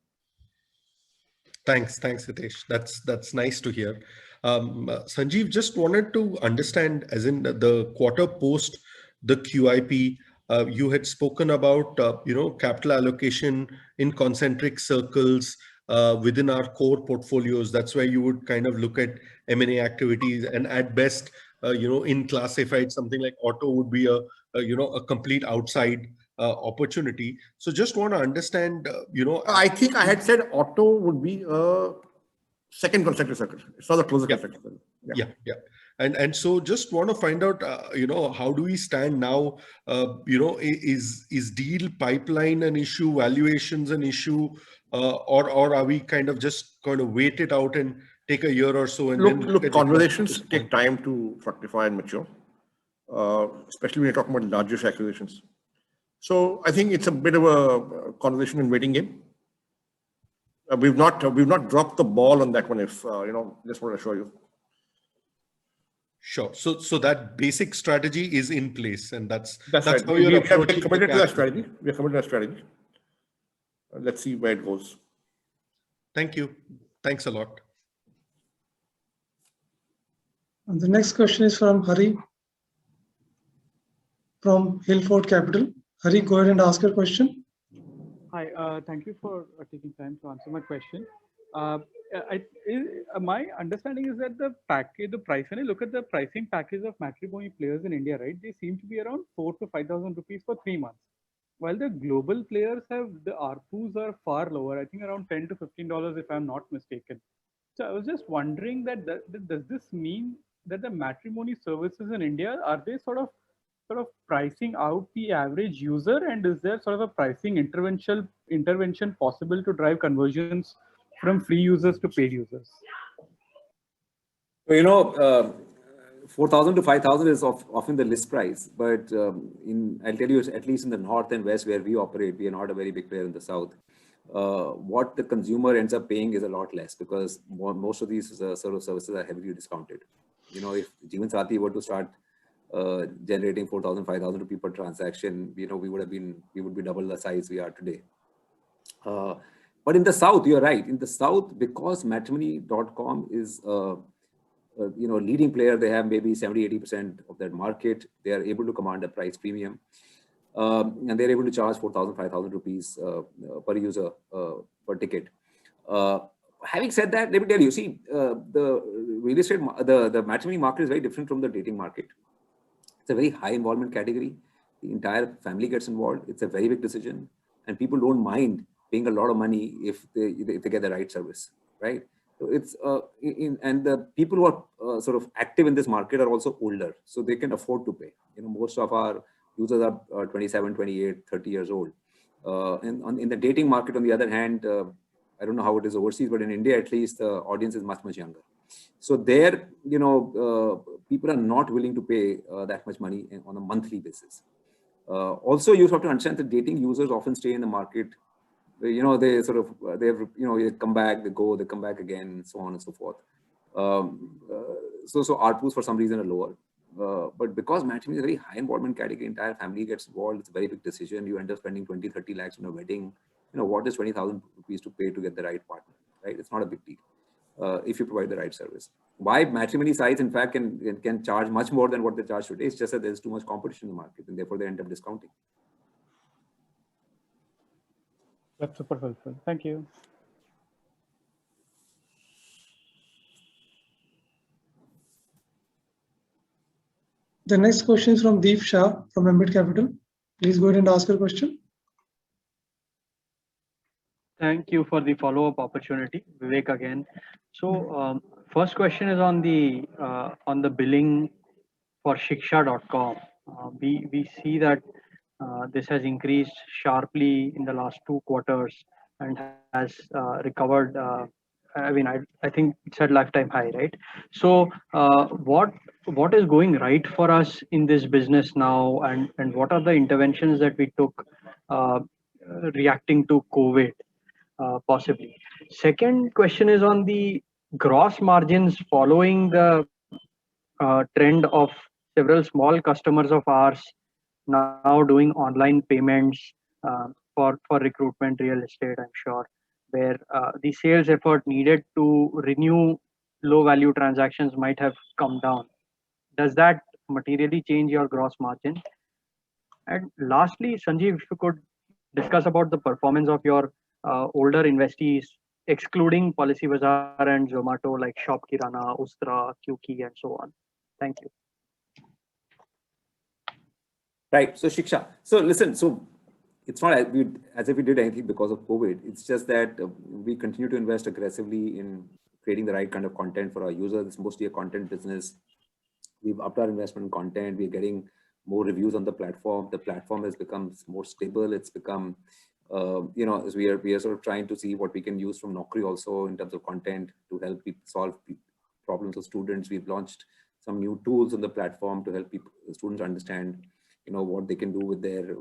Thanks, Hitesh. That's nice to hear. Sanjeev, just wanted to understand, as in the quarter post the QIP, you had spoken about capital allocation in concentric circles within our core portfolios. That's where you would kind of look at M&A activities, and at best, in classified, something like auto would be a complete outside opportunity. So just want to understand, I think I had said auto would be a second concentric circle. It's not the closer concentric circle. Yeah. And so just want to find out, how do we stand now? Is deal pipeline an issue, valuations an issue, or are we kind of just going to wait it out and take a year or so? And look, conversations take time to fructify and mature, especially when you're talking about largest acquisitions. So I think it's a bit of a conversation and waiting game. We've not dropped the ball on that one. If just want to show you. Sure. So that basic strategy is in place, and that's right. how you're approaching. We're committed to that strategy. We're committed to that strategy. Let's see where it goes. Thank you. Thanks a lot. And the next question is from Hari from Hillfort Capital. Hari, go ahead and ask your question. Hi, thank you for taking time to answer my question. My understanding is that the price, when I look at the pricing package of matrimony players in India, right, they seem to be around 4,000 to 5,000 rupees for 3 months. While the global players the ARPUs are far lower, I think around $10 to $15 if I'm not mistaken. So I was just wondering does this mean that the matrimony services in India, are they sort of pricing out the average user, and is there sort of a pricing intervention possible to drive conversions from free users to paid users? So, 4,000 to 5,000 is often the list price, but I'll tell you, at least in the north and west where we operate, we are not a very big player in the south. What the consumer ends up paying is a lot less, because most of these sort of services are heavily discounted. If Jeevan Sathi were to start generating 4,000, 5,000 rupees per transaction, we would be double the size we are today. But in the south, you're right. In the south, because matrimony.com is leading player, they have maybe 70-80% of that market. They are able to command a price premium, and they're able to charge 4,000, 5,000 rupees per user per ticket. Having said that, let me tell you, see, the real estate, the matrimony market is very different from the dating market. It's a very high involvement category. The entire family gets involved. It's a very big decision, and people don't mind paying a lot of money if they get the right service, right? So it's and the people who are sort of active in this market are also older, so they can afford to pay. Most of our users are 27, 28, 30 years old. And in the dating market, on the other hand, I don't know how it is overseas, but in India, at least, the audience is much, much younger. So there, people are not willing to pay that much money on a monthly basis. Also, you have to understand that dating users often stay in the market. They come back, they go, they come back again, and so on and so forth. So ARPUs for some reason are lower. But because matrimony is a very high involvement category, entire family gets involved, it's a very big decision. You end up spending 20, 30 lakhs on a wedding. What is 20,000 rupees to pay to get the right partner, right? It's not a big deal if you provide the right service. Why matrimony sites, in fact, can charge much more than what they charge today? It's just that there's too much competition in the market, and therefore they end up discounting. That's super helpful. Thank you. The next question is from Deep Shah from Ambit Capital. Please go ahead and ask your question. Thank you for the follow-up opportunity, Vivek again. So first question is on the billing for Shiksha.com. We see that this has increased sharply in the last 2 quarters and has recovered. I think it's at lifetime high, right? So what is going right for us in this business now, and what are the interventions that we took reacting to COVID? Possibly. Second question is on the gross margins following the trend of several small customers of ours now doing online payments for recruitment real estate, I'm sure, where the sales effort needed to renew low value transactions might have come down. Does that materially change your gross margin? And lastly, Sanjeev, if you could discuss about the performance of your older investees, excluding Policybazaar and Zomato, like Shop Kirana, Ustra, Qkey, and so on. Thank you. Right. So Shiksha. So listen. So it's not as if we did anything because of COVID. It's just that we continue to invest aggressively in creating the right kind of content for our users. It's mostly a content business. We've upped our investment in content. We're getting more reviews on the platform. The platform has become more stable. It's become, you know, as we are sort of trying to see what we can use from Naukri also in terms of content to help people solve problems of students. We've launched some new tools on the platform to help students understand, you know, what they can do with their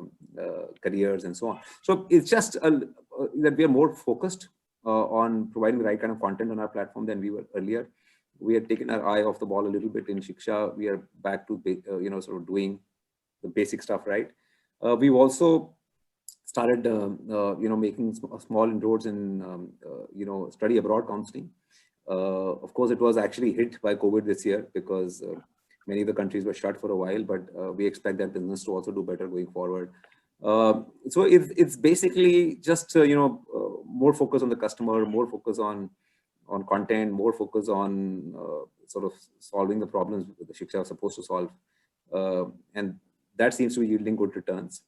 careers and so on. So it's just that we are more focused on providing the right kind of content on our platform than we were earlier. We had taken our eye off the ball a little bit in Shiksha. We are back to, you know, sort of doing the basic stuff right. We've also started, you know, making small inroads in, you know, study abroad counseling. Of course, it was actually hit by COVID this year because many of the countries were shut for a while, but we expect that business to also do better going forward. So it's basically just, you know, more focus on the customer, more focus on content, more focus on sort of solving the problems that the Shiksha is supposed to solve. And that seems to be yielding good returns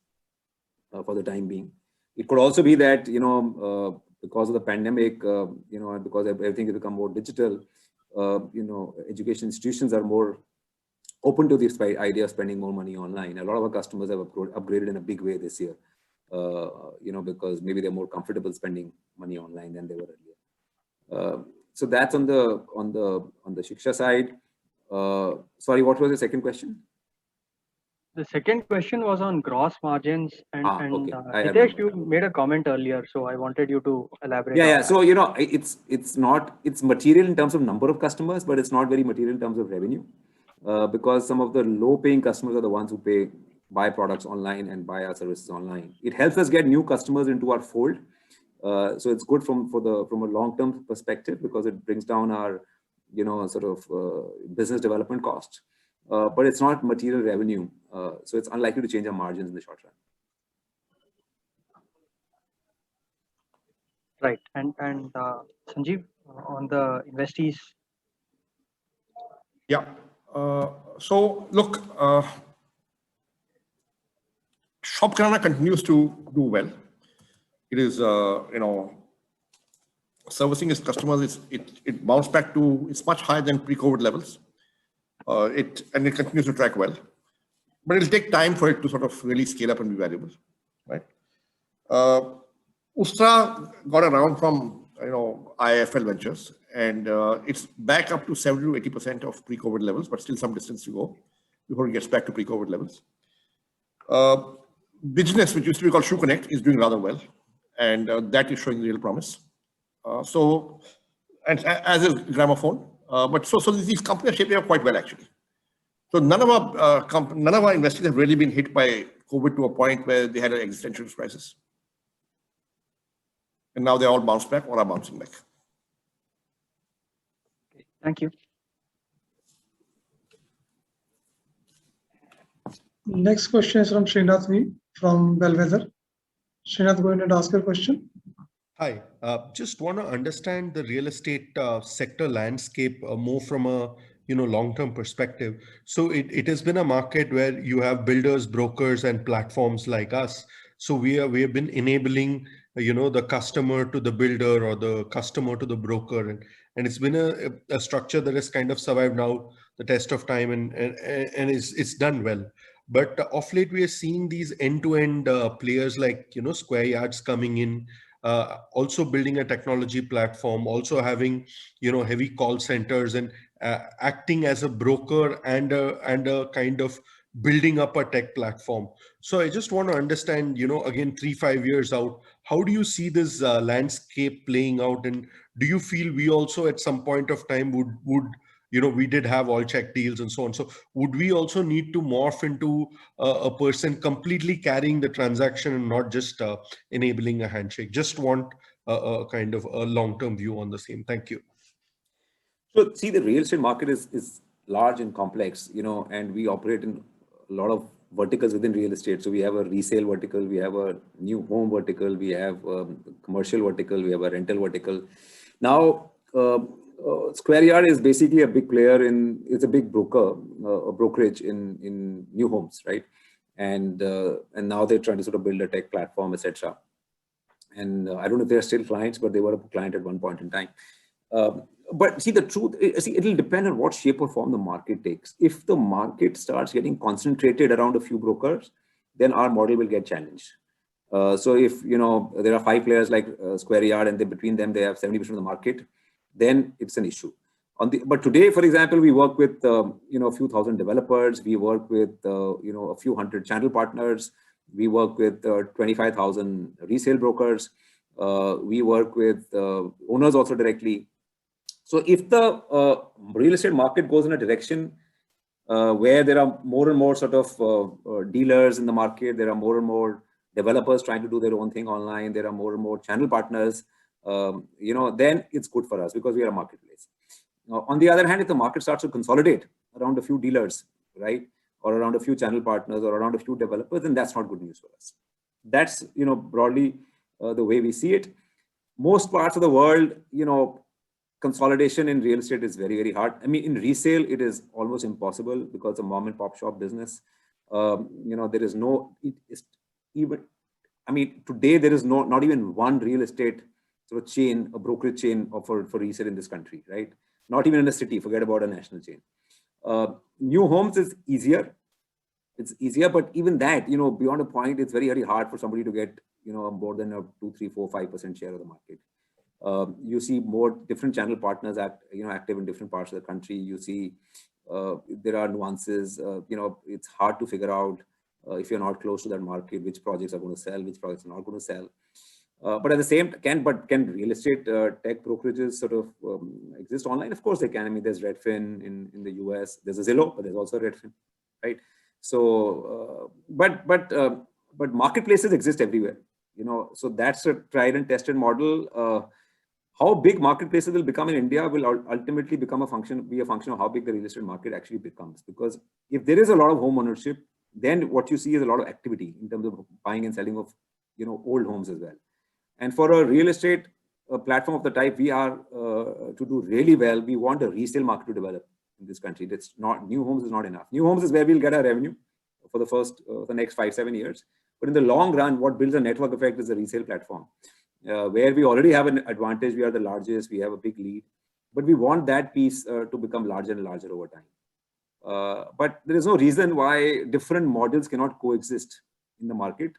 for the time being. It could also be that, you know, because of the pandemic, you know, and because everything has become more digital, you know, education institutions are more open to this idea of spending more money online. A lot of our customers have upgraded in a big way this year, you know, because maybe they're more comfortable spending money online than they were earlier. So that's on the Shiksha side. Sorry, what was the second question? The second question was on gross margins, and Okay. Hitesh, you made a comment earlier, so I wanted you to elaborate. Yeah, on yeah. that. So, you know, it's material in terms of number of customers, but it's not very material in terms of revenue, because some of the low-paying customers are the ones who buy products online and buy our services online. It helps us get new customers into our fold. So it's good from a long-term perspective because it brings down our, you know, sort of business development cost. But it's not material revenue, so it's unlikely to change our margins in the short run. Right, and Sanjeev, on the investees. Yeah. So look, Shop Kirana continues to do well. It is, you know, servicing its customers. It bounced back to, it's much higher than pre-COVID levels. It continues to track well, but it'll take time for it to sort of really scale up and be valuable, right? Ustra got around from, you know, IIFL Ventures, and it's back up to 70 to 80% of pre-COVID levels, but still some distance to go before it gets back to pre-COVID levels. Business, which used to be called ShoeConnect, is doing rather well, and that is showing real promise. So, and as is Gramophone. But so these companies are shaping up quite well, actually. So none of our investors have really been hit by COVID to a point where they had an existential crisis. And now they're all bounced back or are bouncing back. Thank you. Next question is from Srinath V from Bellwether. Srinath, go ahead and ask your question. Hi, just want to understand the real estate sector landscape more from a long-term perspective. So it has been a market where you have builders, brokers, and platforms like us. So we have been enabling the customer to the builder or the customer to the broker, and it's been a structure that has kind of survived now the test of time and it's done well. But of late we are seeing these end-to-end players like Square Yards coming in. Also building a technology platform, also having heavy call centers and acting as a broker and a kind of building up a tech platform. So I just want to understand, again, 3-5 years out, how do you see this landscape playing out? And do you feel we also at some point of time would we did have all check deals and so on. So would we also need to morph into a person completely carrying the transaction and not just enabling a handshake? Just want a kind of a long-term view on the same. Thank you. So see, the real estate market is large and complex, and we operate in a lot of verticals within real estate. So we have a resale vertical, we have a new home vertical, we have a commercial vertical, we have a rental vertical. Now, Square Yard is basically a big player it's a big brokerage in new homes, right? And now they're trying to sort of build a tech platform, etc. And I don't know if they're still clients, but they were a client at one point in time. But see, the truth, it'll depend on what shape or form the market takes. If the market starts getting concentrated around a few brokers, then our model will get challenged. So if, there are 5 players like Square Yard and between them, they have 70% of the market, then it's an issue. But today, for example, we work with, a few thousand developers. We work with, a few hundred channel partners. We work with 25,000 resale brokers. We work with owners also directly. So if the real estate market goes in a direction where there are more and more sort of dealers in the market, there are more and more developers trying to do their own thing online, there are more and more channel partners, then it's good for us because we are a marketplace. On the other hand, if the market starts to consolidate around a few dealers, right, or around a few channel partners or around a few developers, then that's not good news for us. That's, broadly the way we see it. Most parts of the world, consolidation in real estate is very, very hard. I mean, in resale, it is almost impossible because of mom and pop shop business. There is no, today there is not even one real estate sort of chain, a brokerage chain for resale in this country, right? Not even in a city, forget about a national chain. New homes is easier. It's easier, but even that, beyond a point, it's very, very hard for somebody to get, more than a 2, 3, 4, 5% share of the market. You see more different channel partners active in different parts of the country. You see there are nuances. It's hard to figure out if you're not close to that market, which projects are going to sell, which projects are not going to sell. But at the same time, can real estate tech brokerages sort of exist online? Of course they can. I mean, there's Redfin in the US. There's a Zillow, but there's also Redfin, right? So, but marketplaces exist everywhere. So that's a tried and tested model. How big marketplaces will become in India will ultimately be a function of how big the real estate market actually becomes. Because if there is a lot of home ownership, then what you see is a lot of activity in terms of buying and selling of old homes as well. And for a real estate platform of the type we are to do really well, we want a resale market to develop in this country. That's not, new homes is not enough. New homes is where we'll get our revenue for the next 5-7 years. But in the long run, what builds a network effect is a resale platform. Where we already have an advantage, we are the largest, we have a big lead, but we want that piece to become larger and larger over time. But there is no reason why different models cannot coexist in the market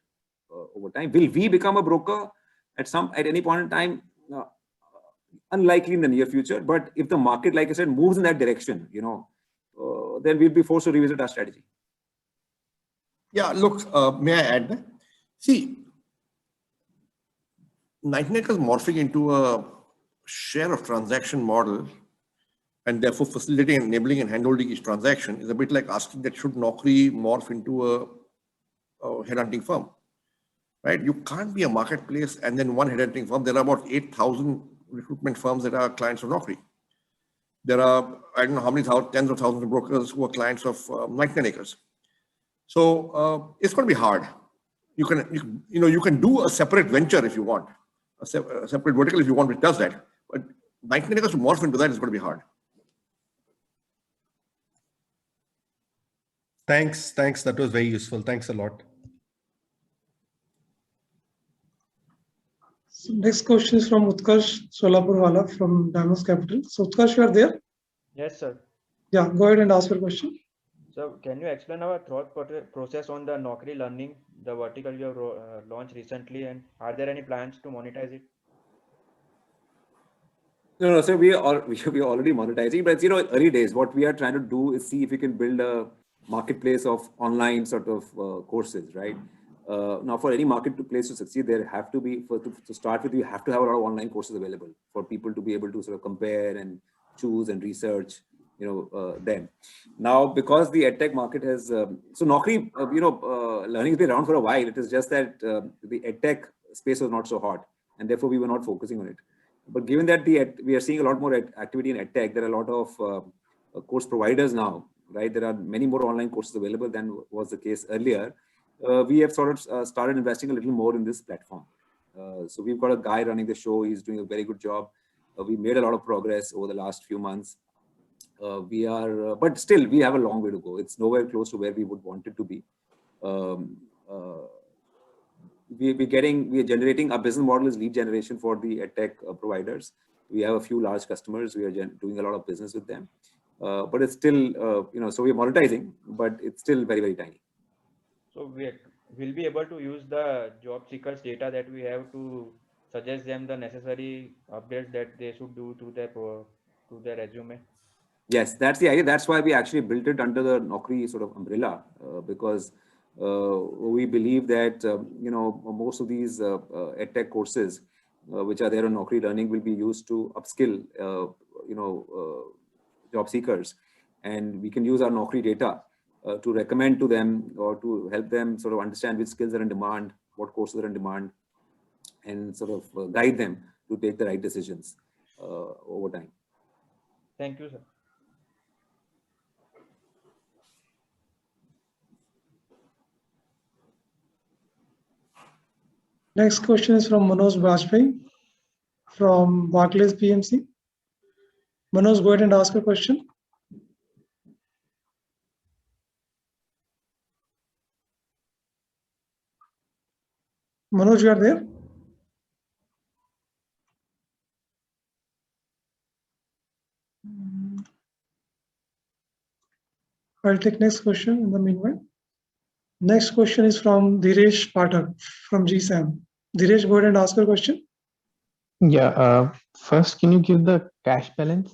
over time. Will we become a broker at any point in time? Unlikely in the near future, but if the market, like I said, moves in that direction, then we'll be forced to revisit our strategy. Yeah, look, may I add that? See, 99acres is morphing into a share of transaction model, and therefore facilitating, enabling and handholding each transaction is a bit like asking that should Naukri morph into a headhunting firm, right? You can't be a marketplace and then one headhunting firm. There are about 8,000 recruitment firms that are clients of Naukri. There are, I don't know how many tens of thousands of brokers who are clients of 99acres. So it's going to be hard. You can do a separate venture if you want. A separate vertical if you want, which does that. But 99acres to morph into that is going to be hard. Thanks. That was very useful. Thanks a lot. So next question is from Utkarsh Solapurwala from Damos Capital. So Utkarsh, you are there? Yes, sir. Yeah, go ahead and ask your question. So can you explain our thought process on the Naukri Learning, the vertical you have launched recently, and are there any plans to monetize it? No. So we are already monetizing, but early days. What we are trying to do is see if we can build a marketplace of online sort of courses, right? Now, for any marketplace to succeed, there have to be, to start with, you have to have a lot of online courses available for people to be able to sort of compare and choose and research, them. Now, because the edtech market has, so Naukri, learning has been around for a while. It is just that the edtech space was not so hot, and therefore we were not focusing on it. But given that we are seeing a lot more activity in edtech, there are a lot of course providers now, right? There are many more online courses available than was the case earlier. We have sort of started investing a little more in this platform. So we've got a guy running the show. He's doing a very good job. We made a lot of progress over the last few months. But still, we have a long way to go. It's nowhere close to where we would want it to be. We are generating, our business model is lead generation for the edtech providers. We have a few large customers. We are doing a lot of business with them. But it's still, so we're monetizing, but it's still very, very tiny. So we'll be able to use the job seekers data that we have to suggest them the necessary updates that they should do to their resume. Yes, that's the idea. That's why we actually built it under the Naukri sort of umbrella, because we believe that most of these edtech courses which are there on Naukri Learning will be used to upskill job seekers, and we can use our Naukri data to recommend to them or to help them sort of understand which skills are in demand, what courses are in demand, and sort of guide them to take the right decisions over time. Thank you, sir. Next question is from Manoj Bajpayee from Barclays PMC. Manoj, go ahead and ask a question. Manoj, you are there? I'll take next question in the meanwhile. Next question is from Dhiresh Pathak from GSAM. Dhiresh, go ahead and ask your question. Yeah, first, can you give the cash balance?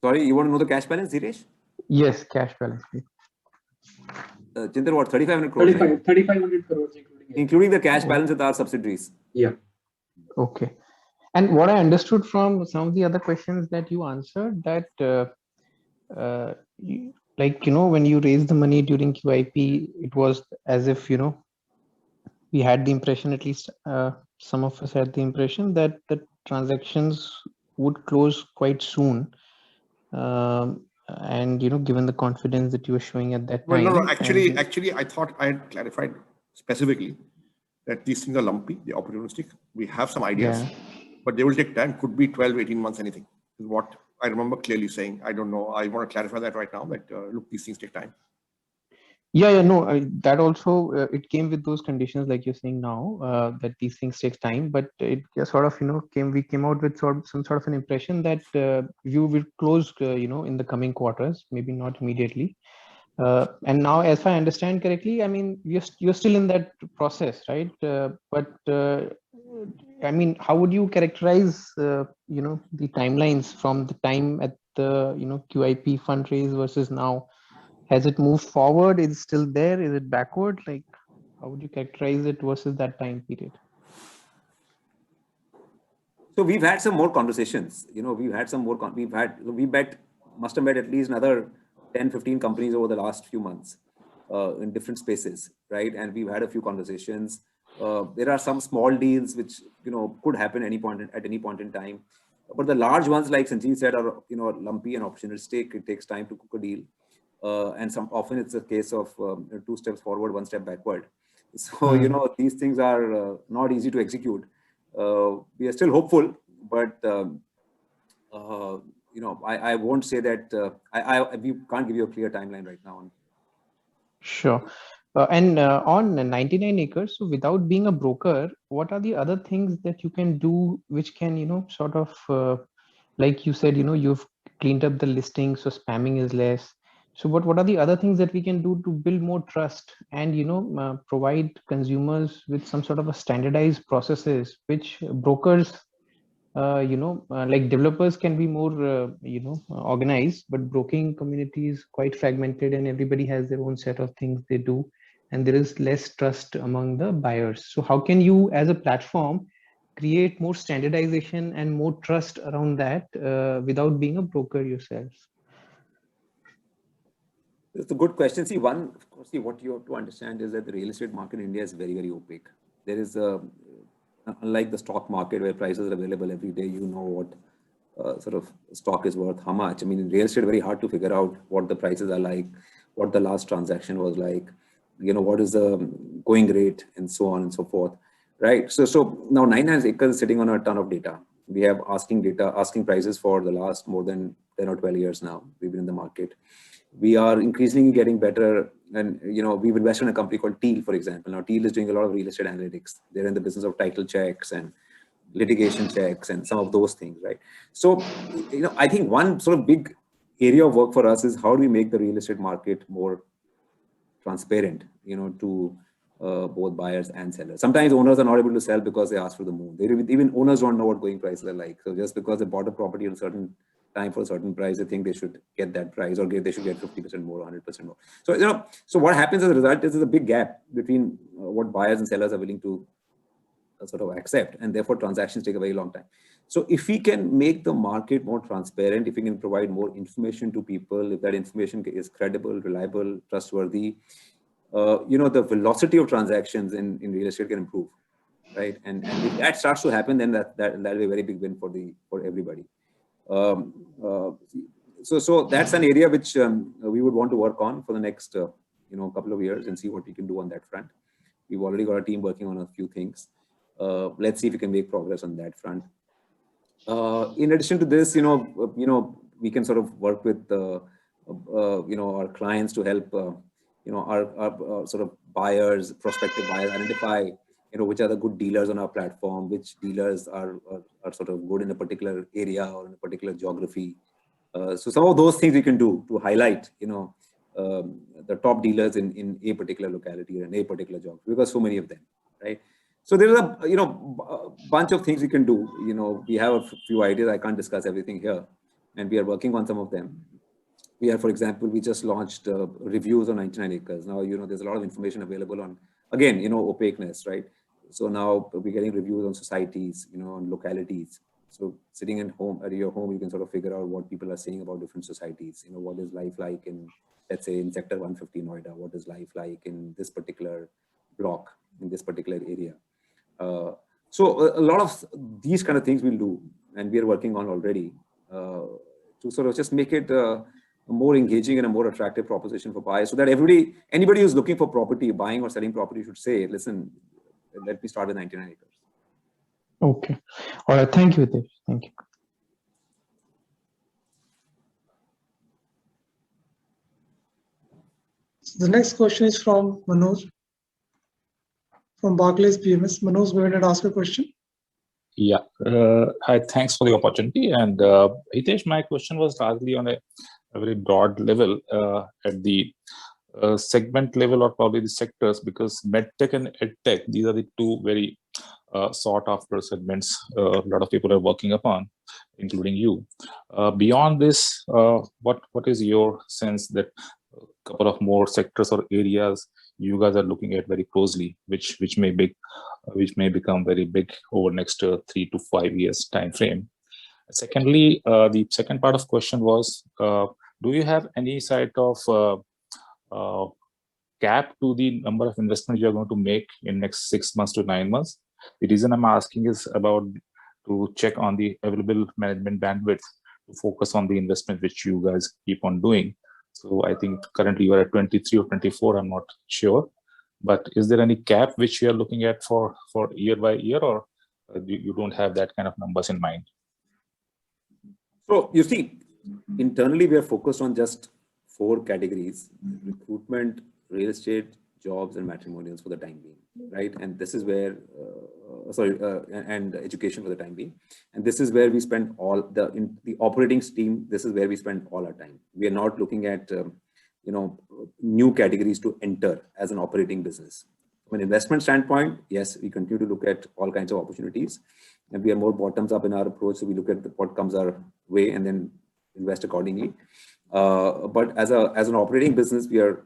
Sorry, you want to know the cash balance, Dhiresh? Yes, cash balance, please. Chintan, what, 3,500 crores? 3,500 crores, including the cash balance with our subsidiaries. Yeah. Okay. And what I understood from some of the other questions that you answered, that when you raised the money during QIP, it was as if, we had the impression, at least some of us had the impression, that the transactions would close quite soon. And given the confidence that you were showing at that time. No. Actually, I thought I had clarified specifically that these things are lumpy, they're opportunistic. We have some ideas, but they will take time. Could be 12, 18 months, anything. Is what I remember clearly saying. I don't know. I want to clarify that right now. That look, these things take time. That also it came with those conditions, like you're saying now, that these things take time. But it sort of we came out with some sort of an impression that you will close in the coming quarters, maybe not immediately. And now, as I understand correctly, I mean, you're still in that process, right? But I mean, how would you characterize the timelines from the time at the QIP fundraise versus now? Has it moved forward? Is it still there? Is it backward? Like, how would you characterize it versus that time period? So we've had some more conversations. We've had some more. Must have met at least another 10, 15 companies over the last few months in different spaces, right? And we've had a few conversations. There are some small deals which could happen at any point in time. But the large ones, like Sanjeev said, are lumpy and opportunistic. It takes time to cook a deal. And often it's a case of 2 steps forward, 1 step backward. So, these things are not easy to execute. We are still hopeful, but, I won't say that we can't give you a clear timeline right now. Sure. And on 99acres, so without being a broker, what are the other things that you can do which can, sort of, like you said, you've cleaned up the listing, so spamming is less. So what are the other things that we can do to build more trust and, provide consumers with some sort of a standardized processes, which brokers like developers can be more, organized, but broking community is quite fragmented and everybody has their own set of things they do. And there is less trust among the buyers. So how can you as a platform create more standardization and more trust around that without being a broker yourself? It's a good question. See, what you have to understand is that the real estate market in India is very, very opaque. There is unlike the stock market where prices are available every day, you know what sort of stock is worth, how much. I mean, in real estate, very hard to figure out what the prices are like, what the last transaction was like, what is the going rate, and so on and so forth, right? So now 99acres is sitting on a ton of data. We have asking prices for the last more than 10 or 12 years now. We've been in the market. We are increasingly getting better, and we've invested in a company called Teal, for example. Now Teal is doing a lot of real estate analytics. They're in the business of title checks and litigation checks and some of those things, right? So I think one sort of big area of work for us is how do we make the real estate market more transparent, to both buyers and sellers. Sometimes owners are not able to sell because they ask for the moon. Even owners don't know what going prices are like. So just because they bought a property at a certain time for a certain price, they think they should get that price, or they should get 50% more, 100% more. So so what happens as a result is there's a big gap between what buyers and sellers are willing to sort of accept, and therefore transactions take a very long time. So if we can make the market more transparent, if we can provide more information to people, if that information is credible, reliable, trustworthy, the velocity of transactions in real estate can improve, right? And if that starts to happen, then that'll be a very big win for everybody. So that's an area which we would want to work on for the next couple of years and see what we can do on that front. We've already got a team working on a few things. Let's see if we can make progress on that front. In addition to this, we can sort of work with our clients to help our sort of buyers, prospective buyers, identify which are the good dealers on our platform, which dealers are sort of good in a particular area or in a particular geography. So some of those things we can do to highlight, the top dealers in a particular locality or in a particular geography, because so many of them, right? So there's a bunch of things we can do. We have a few ideas. I can't discuss everything here, and we are working on some of them. For example, we just launched reviews on 99acres. Now, there's a lot of information available on, again, opaqueness, right? So now we're getting reviews on societies, on localities. So sitting at your home, you can sort of figure out what people are saying about different societies. What is life like in, let's say, in Sector 150 Noida? What is life like in this particular block, in this particular area? So a lot of these kind of things we'll do, and we are working on already to sort of just make it a more engaging and a more attractive proposition for buyers, so that anybody who's looking for property, buying or selling property, should say, listen, let me start with 99acres. Okay. All right. Thank you, Hitesh. Thank you. The next question is from Manoj from Barclays PMS. Manoj, go ahead and ask a question. Yeah. Hi, thanks for the opportunity. And Hitesh, my question was largely on a very broad level at the segment level, or probably the sectors, because medtech and edtech, these are the two very sought after segments a lot of people are working upon, including you. Beyond this, what is your sense that a couple of more sectors or areas you guys are looking at very closely, which may become very big over next 3 to 5 years time frame? Secondly, the second part of question was, do you have any sort of cap to the number of investments you are going to make in next 6 months to 9 months? The reason I'm asking is about to check on the available management bandwidth to focus on the investment which you guys keep on doing. So I think currently you are at 23 or 24, I'm not sure. But is there any cap which you are looking at for year by year, or you don't have that kind of numbers in mind? So you see, internally we are focused on just 4 categories: recruitment, real estate, jobs, and matrimonials for the time being, right? And this is where, and education for the time being. And this is where we spend all in the operating team. This is where we spend all our time. We are not looking at, new categories to enter as an operating business. From an investment standpoint, yes, we continue to look at all kinds of opportunities. and we are more bottoms up in our approach. So we look at what comes our way and then invest accordingly. But as an operating business, we are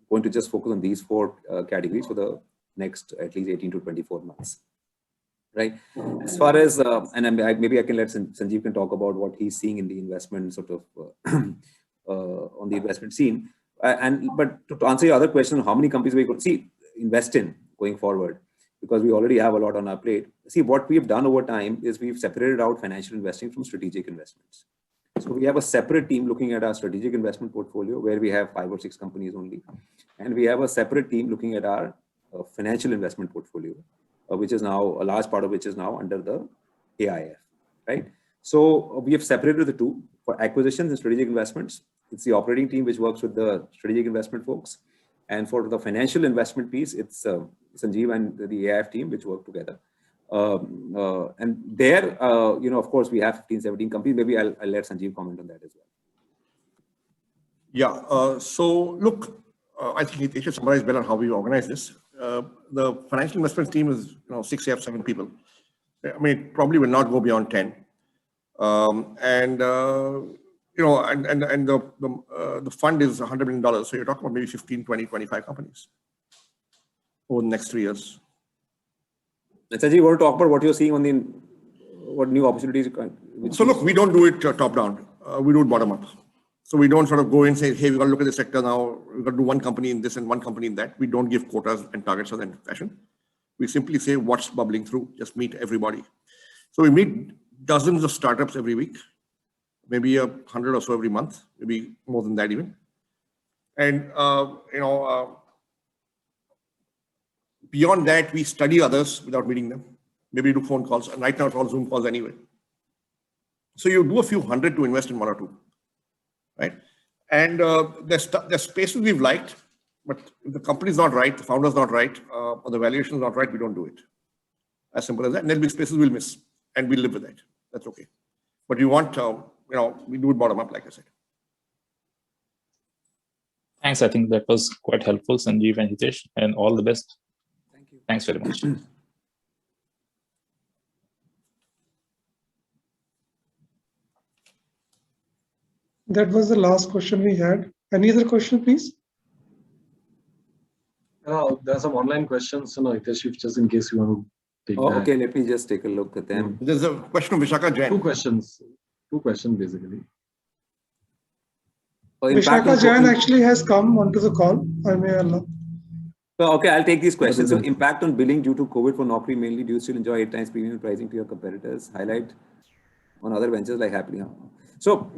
going to just focus on these 4 categories for the next at least 18 to 24 months. Right. As far as, and maybe I can let Sanjeev can talk about what he's seeing in the investment sort of on the investment scene. But to answer your other question, how many companies we could invest in going forward, because we already have a lot on our plate. See, what we've done over time is we've separated out financial investing from strategic investments. So we have a separate team looking at our strategic investment portfolio where we have 5 or 6 companies only. And we have a separate team looking at our financial investment portfolio, which is now a large part of which is now under the AIF, right? So we have separated the two. For acquisitions and strategic investments, it's the operating team which works with the strategic investment folks. And for the financial investment piece, it's Sanjeev and the AIF team which work together. And there, of course, we have 15, 17 companies. Maybe I'll let Sanjeev comment on that as well. Yeah. So look, I think it should summarize better how we organize this. The financial investment team is 6, 7 people. I mean, it probably will not go beyond 10. And the fund is $100 million. So you're talking about maybe 15, 20, 25 companies over the next 3 years. Sanjeev, you want to talk about what you're seeing on what new opportunities? So look, we don't do it top down. We do it bottom up. So we don't sort of go and say, hey, we're going to look at the sector now. We're going to do one company in this and one company in that. We don't give quotas and targets of that fashion. We simply say what's bubbling through, just meet everybody. So we meet dozens of startups every week, maybe 100 or so every month, maybe more than that even. And, beyond that, we study others without meeting them. Maybe do phone calls, and right now it's all Zoom calls anyway. So you do a few hundred to invest in 1 or 2. Right? And there's spaces we've liked, but if the company's not right, the founder's not right, or the valuation is not right, we don't do it. As simple as that. And there'll be spaces we'll miss, and we'll live with that. That's okay. But you want, we do it bottom up, like I said. Thanks. I think that was quite helpful, Sanjeev and Hitesh, and all the best. Thank you. Thanks very much. That was the last question we had. Any other question, please? There are some online questions, Hitesh, just in case you want to take that. Okay, let me just take a look at them. There's a question of Vishaka Jain. 2 questions. 2 questions, basically. Vishaka Jain actually has come onto the call. So, okay, I'll take these questions. So, impact on billing due to COVID for Naukri mainly. Do you still enjoy 8 times premium pricing to your competitors? Highlight on other ventures like Happily. So,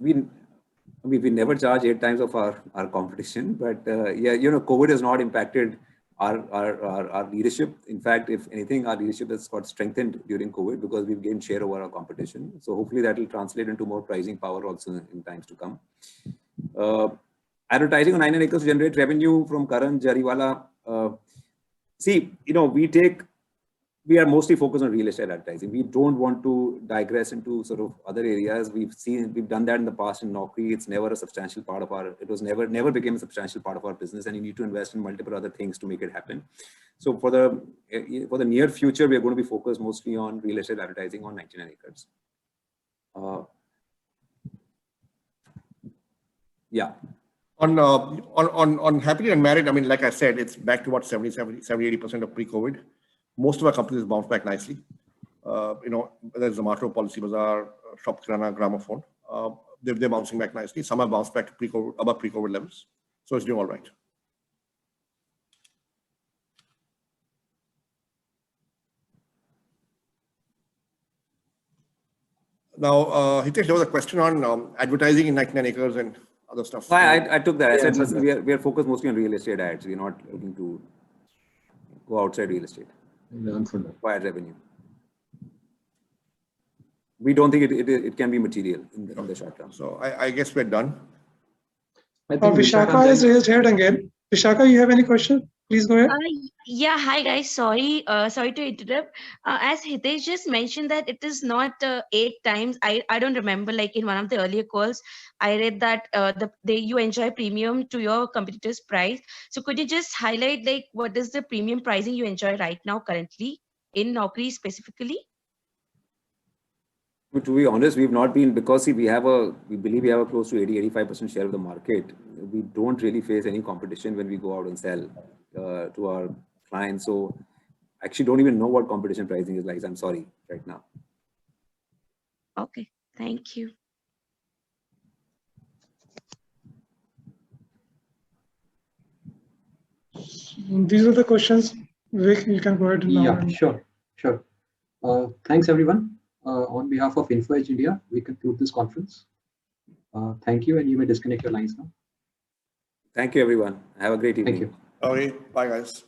we never charge 8 times of our competition, but COVID has not impacted our leadership. In fact, if anything, our leadership has got strengthened during COVID because we've gained share over our competition. So hopefully that will translate into more pricing power also in times to come. Advertising on 99 acres to generate revenue from Karan Jariwala. We are mostly focused on real estate advertising. We don't want to digress into sort of other areas. We've done that in the past in Naukri. It's never a substantial part of never became a substantial part of our business, and you need to invest in multiple other things to make it happen. So for the near future, we are going to be focused mostly on real estate advertising on 99 acres. Yeah. On Happily Unmarried, I mean, like I said, it's back to what 70-80% of pre-COVID. Most of our companies bounce back nicely. There's Zomato, Policybazaar, Shop Kirana, Gramophone. They're bouncing back nicely. Some have bounced back to above pre-COVID levels. So it's doing all right. Now, Hitesh, there was a question on advertising in 99 acres and other stuff. I took that. I said we are focused mostly on real estate ads. We're not looking to go outside real estate. Acquire revenue. We don't think it can be material in the short term. So I guess we're done. Vishaka has raised hand again. Vishaka, you have any question? Please go ahead. Yeah, hi guys. Sorry to interrupt. As Hitesh just mentioned that it is not 8 times. I don't remember, like in one of the earlier calls, I read that you enjoy premium to your competitors' price. So could you just highlight like what is the premium pricing you enjoy right now currently? in Naukri specifically? But to be honest, we've not been, because see, we believe we have a close to 80-85% share of the market. We don't really face any competition when we go out and sell to our clients. So actually don't even know what competition pricing is like. I'm sorry right now. Okay, thank you. These are the questions. Vivek, you can go ahead now. Yeah, sure. Thanks everyone. On behalf of Info Edge India, we conclude this conference. Thank you, and you may disconnect your lines now. Thank you, everyone. Have a great evening. Thank you. Okay, bye guys.